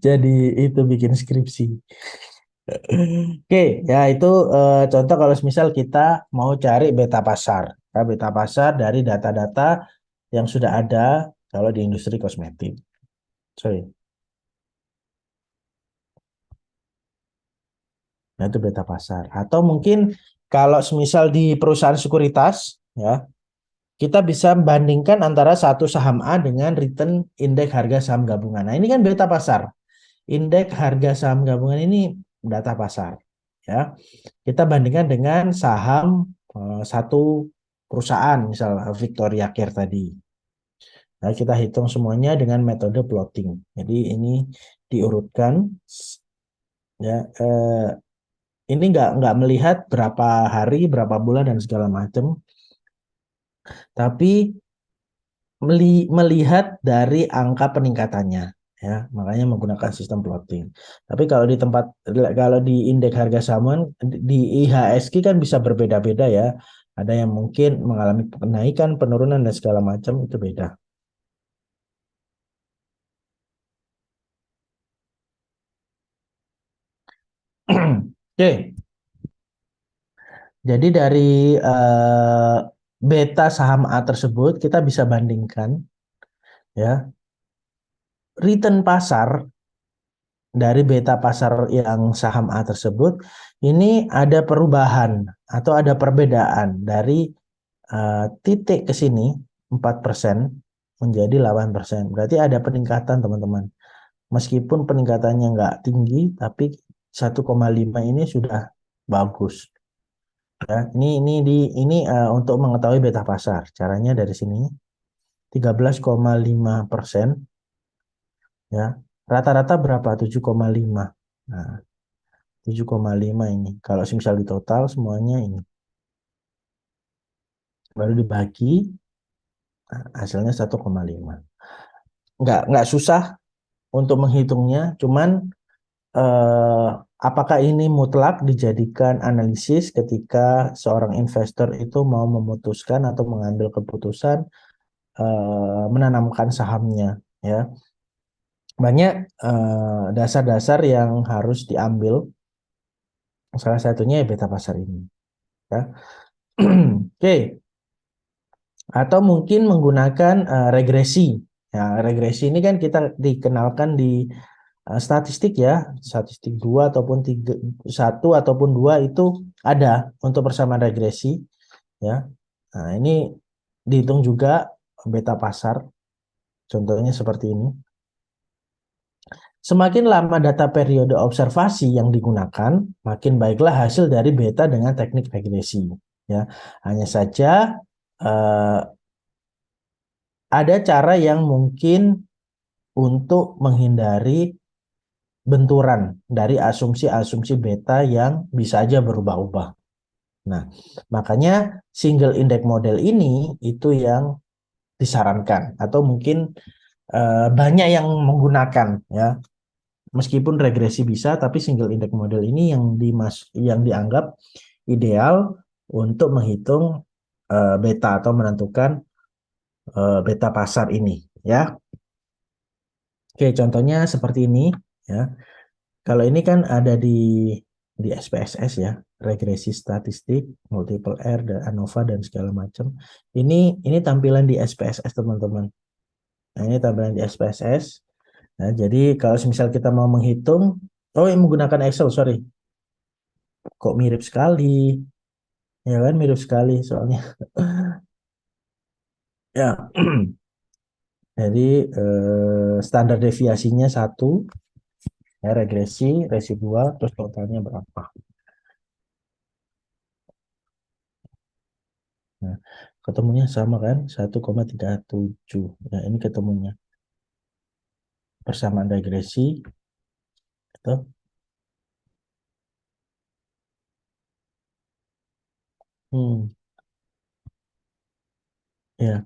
Jadi itu bikin skripsi. Oke, ya itu contoh kalau misal kita mau cari beta pasar. Ya, beta pasar dari data-data yang sudah ada kalau di industri kosmetik. Sorry, nah itu beta pasar. Atau mungkin kalau misal di perusahaan sekuritas, ya kita bisa bandingkan antara satu saham A dengan return indeks harga saham gabungan. Nah ini kan beta pasar. Indeks harga saham gabungan ini data pasar. Ya, kita bandingkan dengan saham satu perusahaan, misal Victoria Care tadi. Nah, kita hitung semuanya dengan metode plotting. Jadi ini diurutkan, ya. Ini nggak melihat berapa hari, berapa bulan dan segala macam, tapi melihat dari angka peningkatannya. Ya, makanya menggunakan sistem plotting. Tapi kalau di indeks harga saham di IHSG kan bisa berbeda-beda ya. Ada yang mungkin mengalami kenaikan, penurunan dan segala macam itu beda. Oke, jadi dari beta saham A tersebut kita bisa bandingkan ya return pasar dari beta pasar yang saham A tersebut ini ada perubahan atau ada perbedaan dari titik ke sini 4% menjadi 8%. Berarti ada peningkatan teman-teman. Meskipun peningkatannya nggak tinggi, tapi 1,5 ini sudah bagus. Ya, untuk mengetahui beta pasar. Caranya dari sini 13,5%, ya. Rata-rata berapa? 7,5. Nah, 7,5 ini. Kalau misal di total semuanya ini baru dibagi, hasilnya 1,5. Nggak susah untuk menghitungnya, cuman eh, apakah ini mutlak dijadikan analisis ketika seorang investor itu mau memutuskan atau mengambil keputusan menanamkan sahamnya, ya. Banyak dasar-dasar yang harus diambil, salah satunya ya beta pasar ini, ya. Oke, atau mungkin menggunakan regresi. Ya, regresi ini kan kita dikenalkan di statistik ya, statistik 2 ataupun 3, 1 ataupun 2 itu ada untuk persamaan regresi, ya. Nah, ini dihitung juga beta pasar. Contohnya seperti ini. Semakin lama data periode observasi yang digunakan, makin baiklah hasil dari beta dengan teknik regresi. Ya, hanya saja eh, ada cara yang mungkin untuk menghindari benturan dari asumsi-asumsi beta yang bisa aja berubah-ubah. Nah, makanya single index model ini itu yang disarankan atau mungkin banyak yang menggunakan ya. Meskipun regresi bisa, tapi single index model ini yang dianggap ideal untuk menghitung beta atau menentukan beta pasar ini ya. Oke, contohnya seperti ini ya. Kalau ini kan ada di SPSS ya. regresi statistik, multiple R dan ANOVA dan segala macam. Ini tampilan di SPSS teman-teman. Nah, ini tampilan di SPSS. Nah, jadi kalau misal kita mau menghitung, ini menggunakan Excel, sorry. Kok mirip sekali? Ya kan, mirip sekali soalnya. Ya, jadi standar deviasinya 1, ya, regresi, residual, terus totalnya berapa. Nah, ketemunya sama kan, 1,37. Nah, ini ketemunya. Persamaan regresi, gitu. Hmm, ya.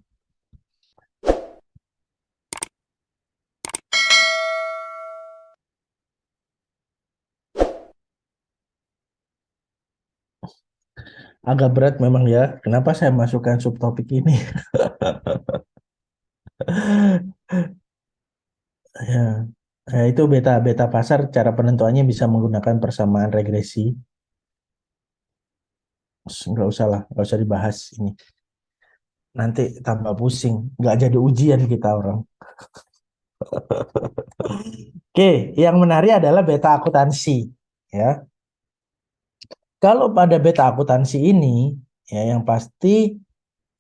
Agak berat memang ya. Kenapa saya masukkan subtopik ini? Ya, itu beta beta pasar cara penentuannya bisa menggunakan persamaan regresi. Nggak usah lah, nggak usah dibahas ini. Nanti tambah pusing, nggak jadi ujian kita orang. Oke, yang menarik adalah beta akuntansi. Ya, kalau pada beta akuntansi ini, ya yang pasti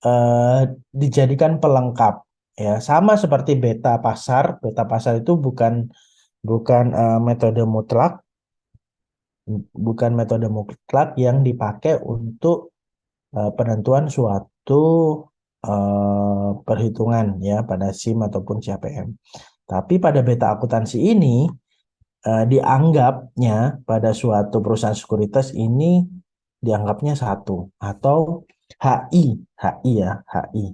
eh, dijadikan pelengkap. Ya, sama seperti beta pasar. Beta pasar itu bukan bukan metode mutlak, bukan metode mutlak yang dipakai untuk penentuan suatu perhitungan ya pada SIM ataupun CAPM. Tapi pada beta akuntansi ini dianggapnya pada suatu perusahaan sekuritas ini dianggapnya satu atau HI, HI ya, HI.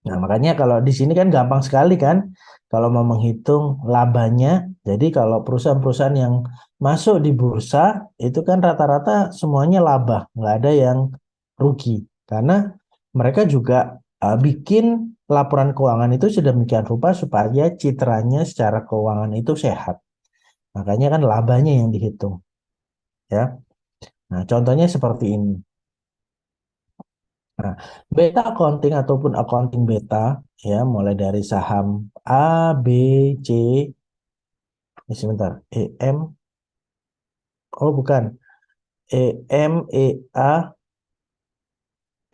Nah, makanya kalau di sini kan gampang sekali kan kalau mau menghitung labanya. Jadi kalau perusahaan-perusahaan yang masuk di bursa itu kan rata-rata semuanya laba, nggak ada yang rugi. Karena mereka juga bikin laporan keuangan itu sedemikian rupa supaya citranya secara keuangan itu sehat. Makanya kan labanya yang dihitung, ya. Nah, contohnya seperti ini. Nah, beta accounting ataupun accounting beta ya mulai dari saham A, B, C, sebentar, EM, oh bukan, EM, EA,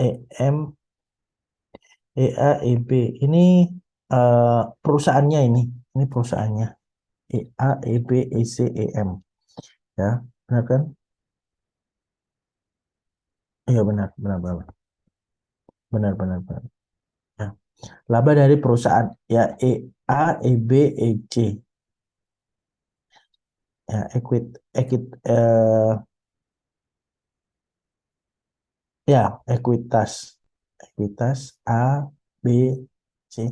EM, EA, EB. Ini perusahaannya ini perusahaannya EA, EB, EC, EM, ya, benar kan? Iya benar, benar, benar, benar, benar, benar. Ya. Laba dari perusahaan ya EA, EB, EC. Ya, ya, ekuitas. Ekuitas A, B, C,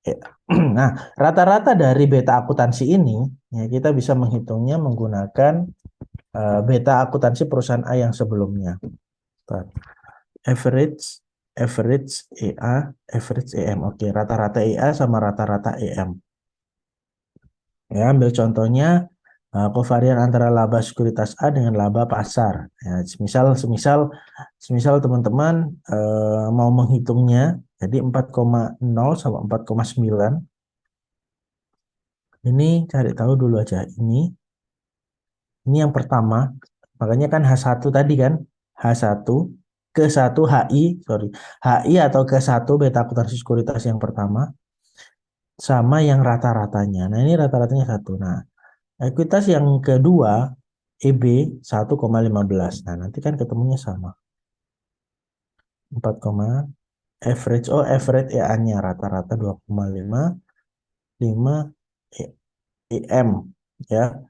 E. Nah, rata-rata dari beta akuntansi ini ya kita bisa menghitungnya menggunakan beta akuntansi perusahaan A yang sebelumnya. Bentar. Average, average EA, average EM. Oke, rata-rata EA sama rata-rata EM. Ya, ambil contohnya kovarian antara laba sekuritas A dengan laba pasar. Ya, semisal teman-teman mau menghitungnya, jadi 4,0 sama 4,9. Ini cari tahu dulu aja. Ini yang pertama. Makanya kan H1 tadi kan, H1 ke 1 HI, sorry, HI atau ke 1 beta akuntansi sekuritas yang pertama sama yang rata-ratanya. Nah, ini rata-ratanya 1. Nah, ekuitas yang kedua EB 1,15. Nah, nanti kan ketemunya sama. 4, average. Oh, average EA-nya rata-rata 2,55 EM ya.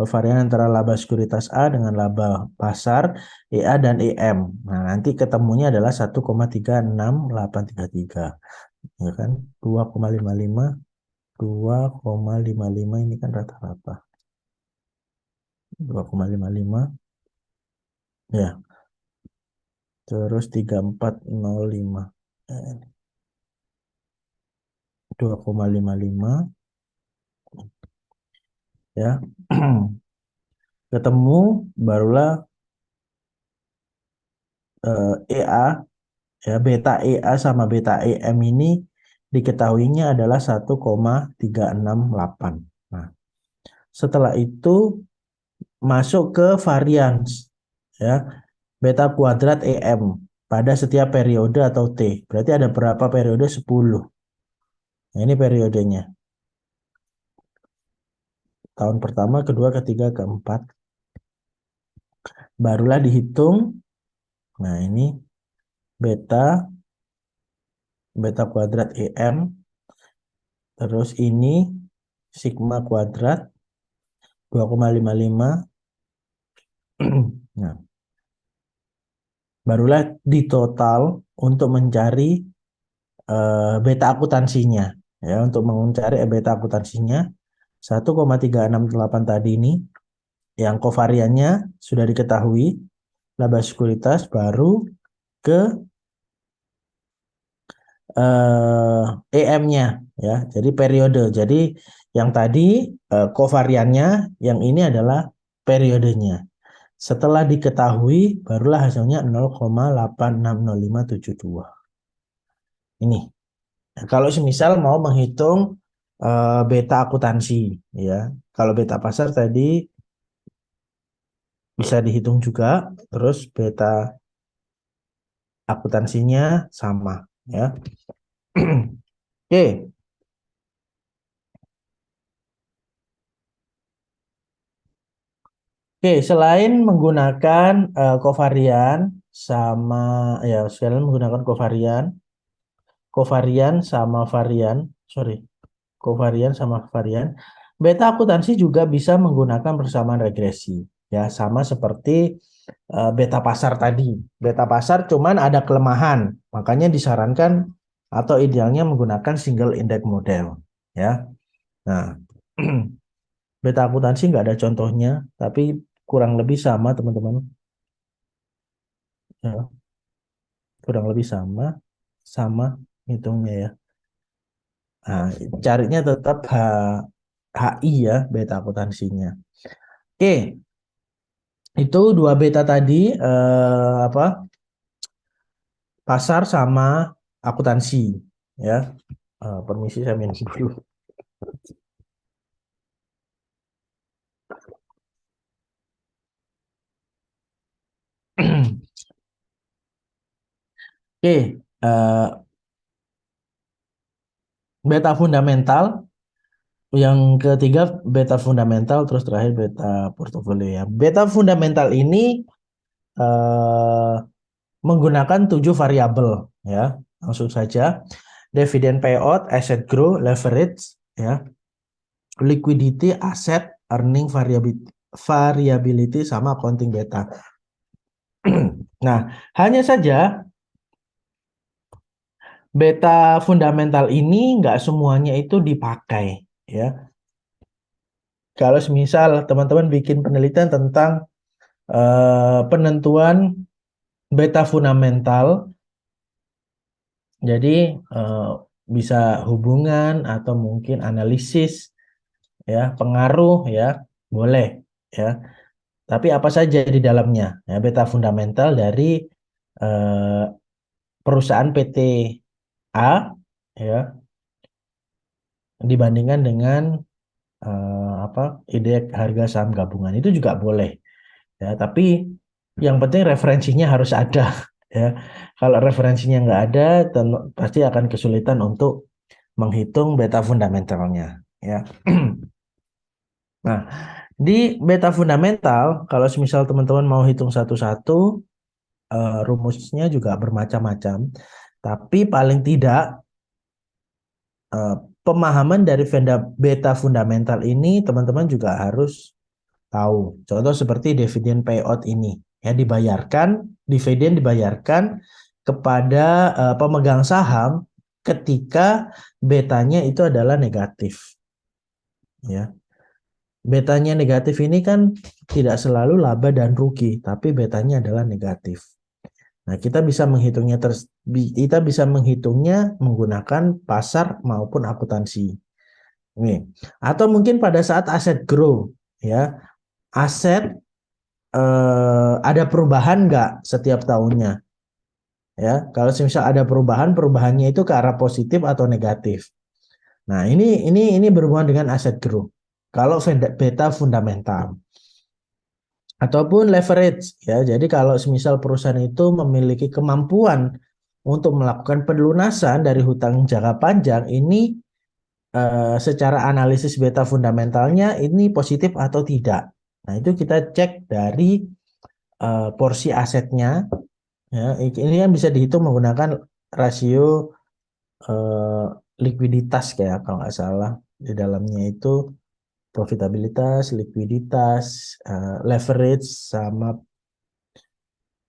Varian antara laba sekuritas A dengan laba pasar EA dan EM. Nah, nanti ketemunya adalah 1,36833. Ya kan? 2,55, 2,55 ini kan rata-rata. 2,55 ya. Terus 3405. 2,55 ya. Ketemu barulah EA, ya, beta EA sama beta EM ini diketahuinya adalah 1,368. Nah, setelah itu masuk ke varians, ya, beta kuadrat EM pada setiap periode atau T. Berarti ada berapa periode? 10. Nah, ini periodenya. Tahun pertama, kedua, ketiga, keempat. Barulah dihitung. Nah, ini beta kuadrat EM. Terus ini sigma kuadrat 2,55. Nah, barulah ditotal untuk mencari beta akuntansinya, ya, untuk mencari beta akuntansinya 1,368 tadi ini yang kovariannya sudah diketahui, laba sekuritas baru ke EM-nya, ya. Jadi periode. Jadi yang tadi kovariannya, yang ini adalah periodenya. Setelah diketahui barulah hasilnya 0,860572. Ini. Nah, kalau semisal mau menghitung beta akuntansi, ya. Kalau beta pasar tadi bisa dihitung juga, terus beta akuntansinya sama, ya. Oke. Oke, selain menggunakan kovarian sama, ya, selain menggunakan kovarian sama varian, sorry, kovarian sama varian, beta akuntansi juga bisa menggunakan persamaan regresi, ya, sama seperti beta pasar tadi. Beta pasar cuman ada kelemahan, makanya disarankan atau idealnya menggunakan single index model, ya. Nah, beta akuntansi nggak ada contohnya, tapi kurang lebih sama, teman-teman. Ya, kurang lebih sama, sama hitungnya, ya. Nah, carinya tetap HI, ya, beta akuntansinya. Oke, itu dua beta tadi, apa, pasar sama akuntansi, ya. Permisi, saya minum dulu. Oke, beta fundamental, yang ketiga beta fundamental, terus terakhir beta portofolio, ya. Beta fundamental ini eh, menggunakan 7 variabel, ya. Langsung saja. Dividend payout, asset growth, leverage, ya. Liquidity, aset, earning variability sama accounting beta. Nah, hanya saja beta fundamental ini nggak semuanya itu dipakai, ya. Kalau misal teman-teman bikin penelitian tentang penentuan beta fundamental, jadi bisa hubungan atau mungkin analisis, ya, pengaruh, ya, boleh, ya. Tapi apa saja di dalamnya, ya, beta fundamental dari eh, perusahaan PT A, ya, dibandingkan dengan apa, indeks harga saham gabungan itu juga boleh, ya. Tapi yang penting referensinya harus ada, ya. Kalau referensinya nggak ada, pasti akan kesulitan untuk menghitung beta fundamentalnya, ya. Nah, di beta fundamental, kalau misal teman-teman mau hitung satu-satu, rumusnya juga bermacam-macam. Tapi paling tidak eh, pemahaman dari beta fundamental ini teman-teman juga harus tahu. Contoh seperti dividen payout ini, ya, dividen dibayarkan kepada pemegang saham ketika betanya itu adalah negatif, ya. Betanya negatif ini kan tidak selalu laba dan rugi, tapi betanya adalah negatif. Nah, kita bisa menghitungnya menggunakan pasar maupun akuntansi, Nih. Atau mungkin pada saat aset grow, ya, aset ada perubahan nggak setiap tahunnya, ya. Kalau misal ada perubahan, perubahannya itu ke arah positif atau negatif. Nah, ini berhubungan dengan aset grow. Kalau beta fundamental ataupun leverage, ya. Jadi kalau misal perusahaan itu memiliki kemampuan untuk melakukan pelunasan dari hutang jangka panjang, ini secara analisis beta fundamentalnya ini positif atau tidak. Nah, itu kita cek dari porsi asetnya, ya. Ini kan bisa dihitung menggunakan rasio eh, likuiditas, kayak kalau nggak salah di dalamnya itu profitabilitas, likuiditas, leverage, sama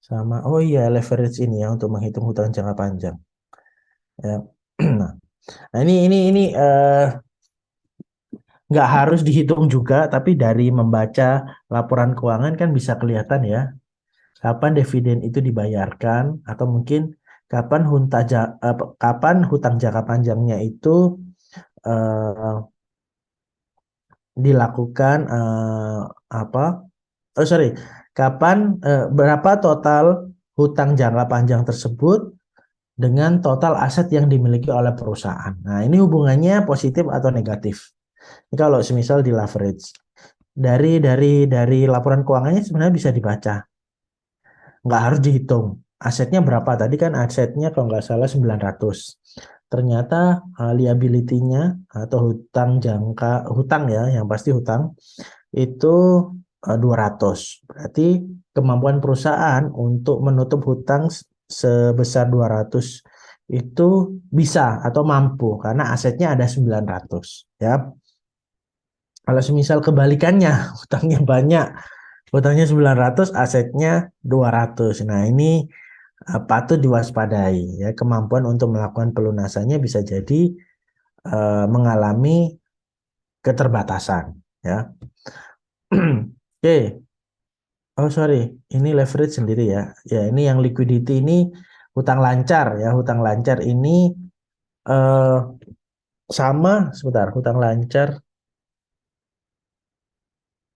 sama oh iya, leverage ini ya untuk menghitung hutang jangka panjang, ya. Nah, ini nggak harus dihitung juga, tapi dari membaca laporan keuangan kan bisa kelihatan ya, kapan dividen itu dibayarkan, atau mungkin kapan hutang jangka panjangnya itu eh, dilakukan apa? Oh sorry, berapa total hutang jangka panjang tersebut dengan total aset yang dimiliki oleh perusahaan. Nah, ini hubungannya positif atau negatif. Ini kalau semisal di leverage. Dari laporan keuangannya sebenarnya bisa dibaca. Nggak harus dihitung. Asetnya berapa? Tadi kan asetnya kalau nggak salah 900. Ternyata liability-nya atau hutang ya, yang pasti hutang itu 200. Berarti kemampuan perusahaan untuk menutup hutang sebesar 200 itu bisa atau mampu karena asetnya ada 900, ya. Kalau semisal kebalikannya, hutangnya 900, asetnya 200. Nah, ini patut diwaspadai, ya. Kemampuan untuk melakukan pelunasannya bisa jadi mengalami keterbatasan, ya. Oke. Oh sorry, ini leverage sendiri ya. Ya, ini yang liquidity ini hutang lancar ya. Hutang lancar ini eh, sama, sebentar, hutang lancar.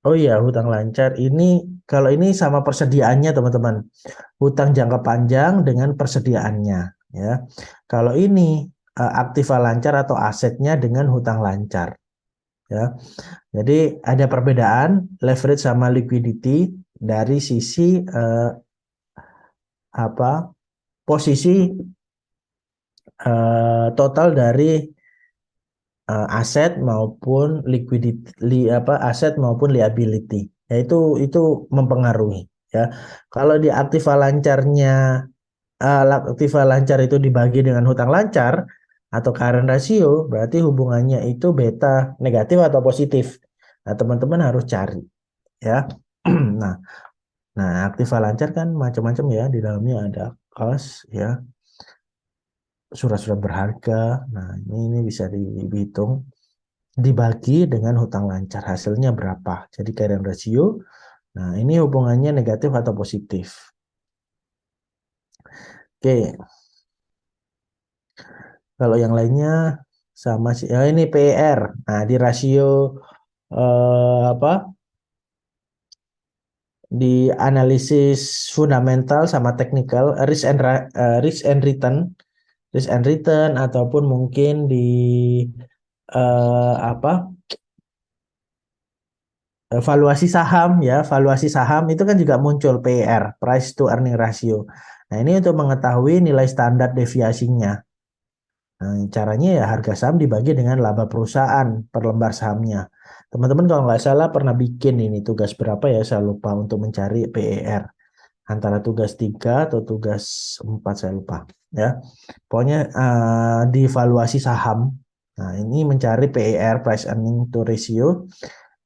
Oh iya, hutang lancar ini kalau ini sama persediaannya teman-teman. Hutang jangka panjang dengan persediaannya, ya. Kalau ini aktiva lancar atau asetnya dengan hutang lancar, ya. Jadi ada perbedaan leverage sama liquidity dari sisi apa posisi total dari aset maupun aset maupun liability, yaitu itu mempengaruhi, ya. Kalau di aktiva lancar itu dibagi dengan hutang lancar atau current ratio, berarti hubungannya itu beta negatif atau positif. Nah, teman-teman harus cari, ya. Nah, aktiva lancar kan macam-macam ya, di dalamnya ada cost, ya, surat-surat berharga. Nah, ini bisa dihitung dibagi dengan hutang lancar, hasilnya berapa. Jadi current ratio. Nah, ini hubungannya negatif atau positif. Oke, kalau yang lainnya sama sih. Ya, ini PER. Nah, di rasio apa? Di analisis fundamental sama teknikal, risk and return, ataupun mungkin di apa? Valuasi saham itu kan juga muncul PER, price to earning ratio. Nah, ini untuk mengetahui nilai standar deviasinya. Nah, caranya ya harga saham dibagi dengan laba perusahaan per lembar sahamnya. Teman-teman kalau nggak salah pernah bikin ini tugas berapa ya, saya lupa, untuk mencari PER. Antara tugas 3 atau tugas 4 saya lupa, ya. Pokoknya di valuasi saham. Nah, ini mencari PER, price earning to ratio.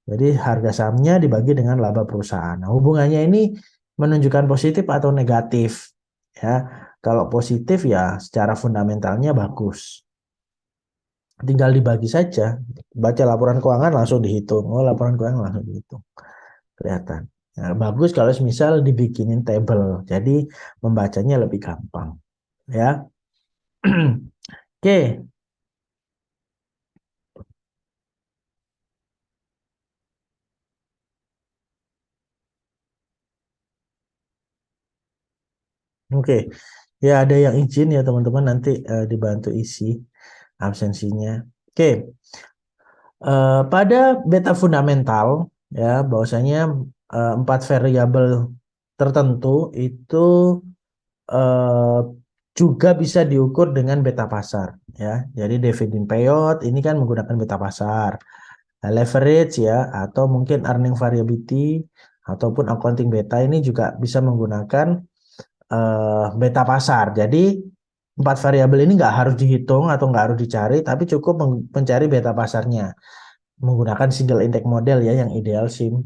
Jadi harga sahamnya dibagi dengan laba perusahaan. Nah, hubungannya ini menunjukkan positif atau negatif, ya. Kalau positif ya secara fundamentalnya bagus. Tinggal dibagi saja. Baca laporan keuangan langsung dihitung. Oh, laporan keuangan langsung dihitung. Kelihatan. Nah, bagus kalau misal dibikinin table. Jadi membacanya lebih gampang, ya. Oke. Oke, ya ada yang izin ya teman-teman, nanti dibantu isi absensinya. Oke, pada beta fundamental ya bahwasanya empat variabel tertentu itu eh, juga bisa diukur dengan beta pasar ya. Jadi dividend payout ini kan menggunakan beta pasar. Leverage ya atau mungkin earning variability ataupun accounting beta ini juga bisa menggunakan beta pasar. Jadi empat variabel ini nggak harus dihitung atau nggak harus dicari, tapi cukup mencari beta pasarnya menggunakan single intake model ya yang ideal SIM.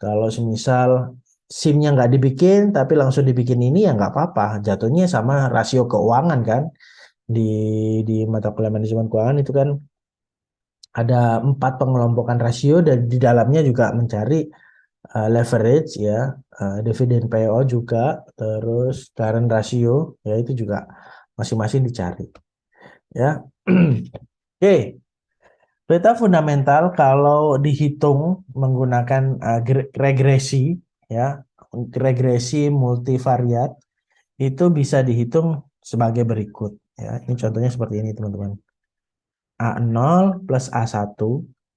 Kalau semisal SIM-nya nggak dibikin tapi langsung dibikin ini ya nggak apa-apa. Jatuhnya sama rasio keuangan kan di mata kuliah manajemen keuangan itu kan ada 4 pengelompokan rasio dan di dalamnya juga mencari leverage ya, dividend payout juga, terus current ratio ya itu juga masing-masing dicari ya. Oke, beta fundamental kalau dihitung menggunakan regresi ya, regresi multivariat itu bisa dihitung sebagai berikut ya. Ini contohnya seperti ini teman-teman. A0 plus A1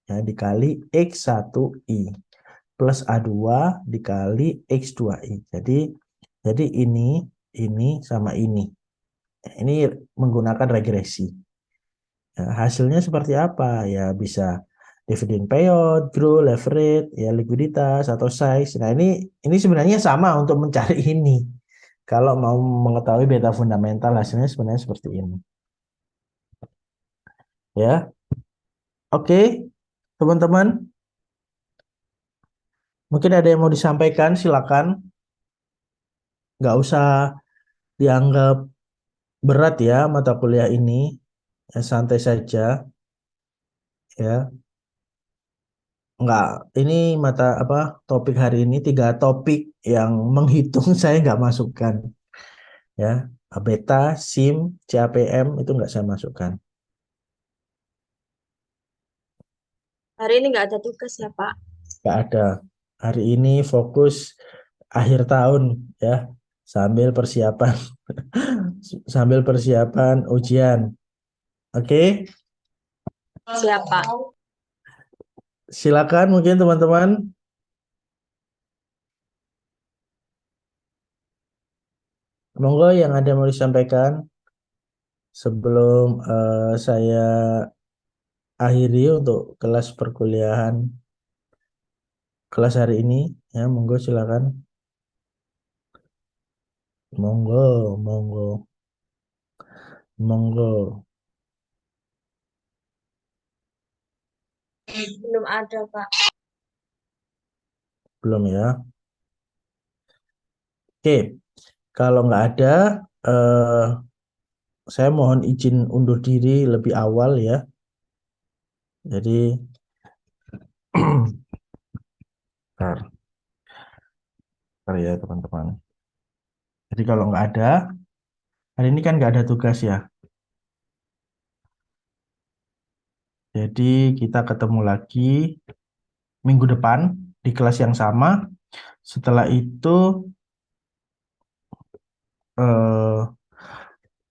ya, dikali X1I plus A2 dikali X2I. Jadi ini sama ini. Ini menggunakan regresi. Ya, hasilnya seperti apa? Ya bisa dividend payout, grow, leverage, ya likuiditas atau size. Nah, ini sebenarnya sama untuk mencari ini. Kalau mau mengetahui beta fundamental hasilnya sebenarnya seperti ini. Ya. Oke, teman-teman. Mungkin ada yang mau disampaikan, silakan. Nggak usah dianggap berat ya mata kuliah ini. Ya, santai saja ya. Nggak, ini mata apa topik hari ini 3 topik yang menghitung saya nggak masukkan ya. Beta, SIM, CAPM itu nggak saya masukkan. Hari ini nggak ada tugas ya, Pak? Nggak ada. Hari ini fokus akhir tahun ya, sambil persiapan sambil persiapan ujian. Oke, Siapa? silakan mungkin teman-teman. Monggo yang ada mau disampaikan sebelum saya akhiri untuk kelas perkuliahan kelas hari ini ya, monggo silakan. Monggo, monggo, monggo. Belum ada, Pak. Belum ya. Oke, kalau nggak ada, eh, saya mohon izin undur diri lebih awal ya. Jadi, bentar, bentar ya teman-teman. Jadi kalau nggak ada, hari ini kan nggak ada tugas ya. Jadi kita ketemu lagi minggu depan di kelas yang sama. Setelah itu,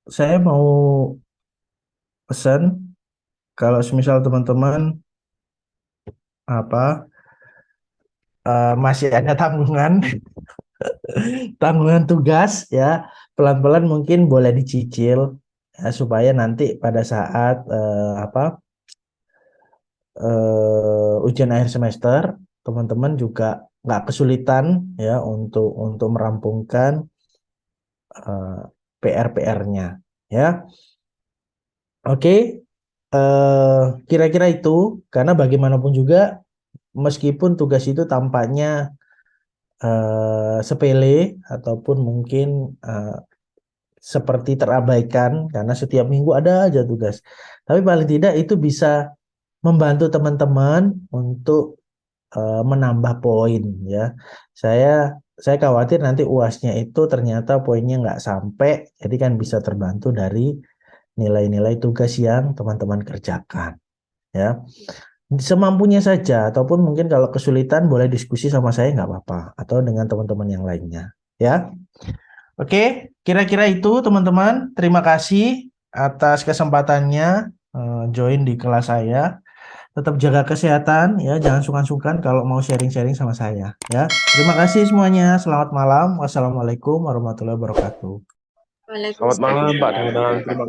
saya mau pesan kalau semisal teman-teman apa masih ada tanggungan tanggungan tugas ya, pelan-pelan mungkin boleh dicicil ya, supaya nanti pada saat ujian akhir semester teman-teman juga nggak kesulitan ya untuk merampungkan PR-PR-nya ya. Oke, kira-kira itu karena bagaimanapun juga meskipun tugas itu tampaknya sepele ataupun mungkin seperti terabaikan karena setiap minggu ada aja tugas. Tapi paling tidak itu bisa membantu teman-teman untuk menambah poin ya. Saya saya khawatir nanti UASnya itu ternyata poinnya nggak sampai, jadi kan bisa terbantu dari nilai-nilai tugas yang teman-teman kerjakan ya. Semampunya saja ataupun mungkin kalau kesulitan boleh diskusi sama saya nggak apa-apa atau dengan teman-teman yang lainnya ya. Oke, kira-kira itu teman-teman. Terima kasih atas kesempatannya join di kelas saya. Tetap jaga kesehatan ya, jangan sungkan-sungkan kalau mau sharing-sharing sama saya ya. Terima kasih semuanya. Selamat malam. Wassalamualaikum warahmatullahi wabarakatuh. Selamat malam Pak Waalaikumsalam. Dadang, terima kasih.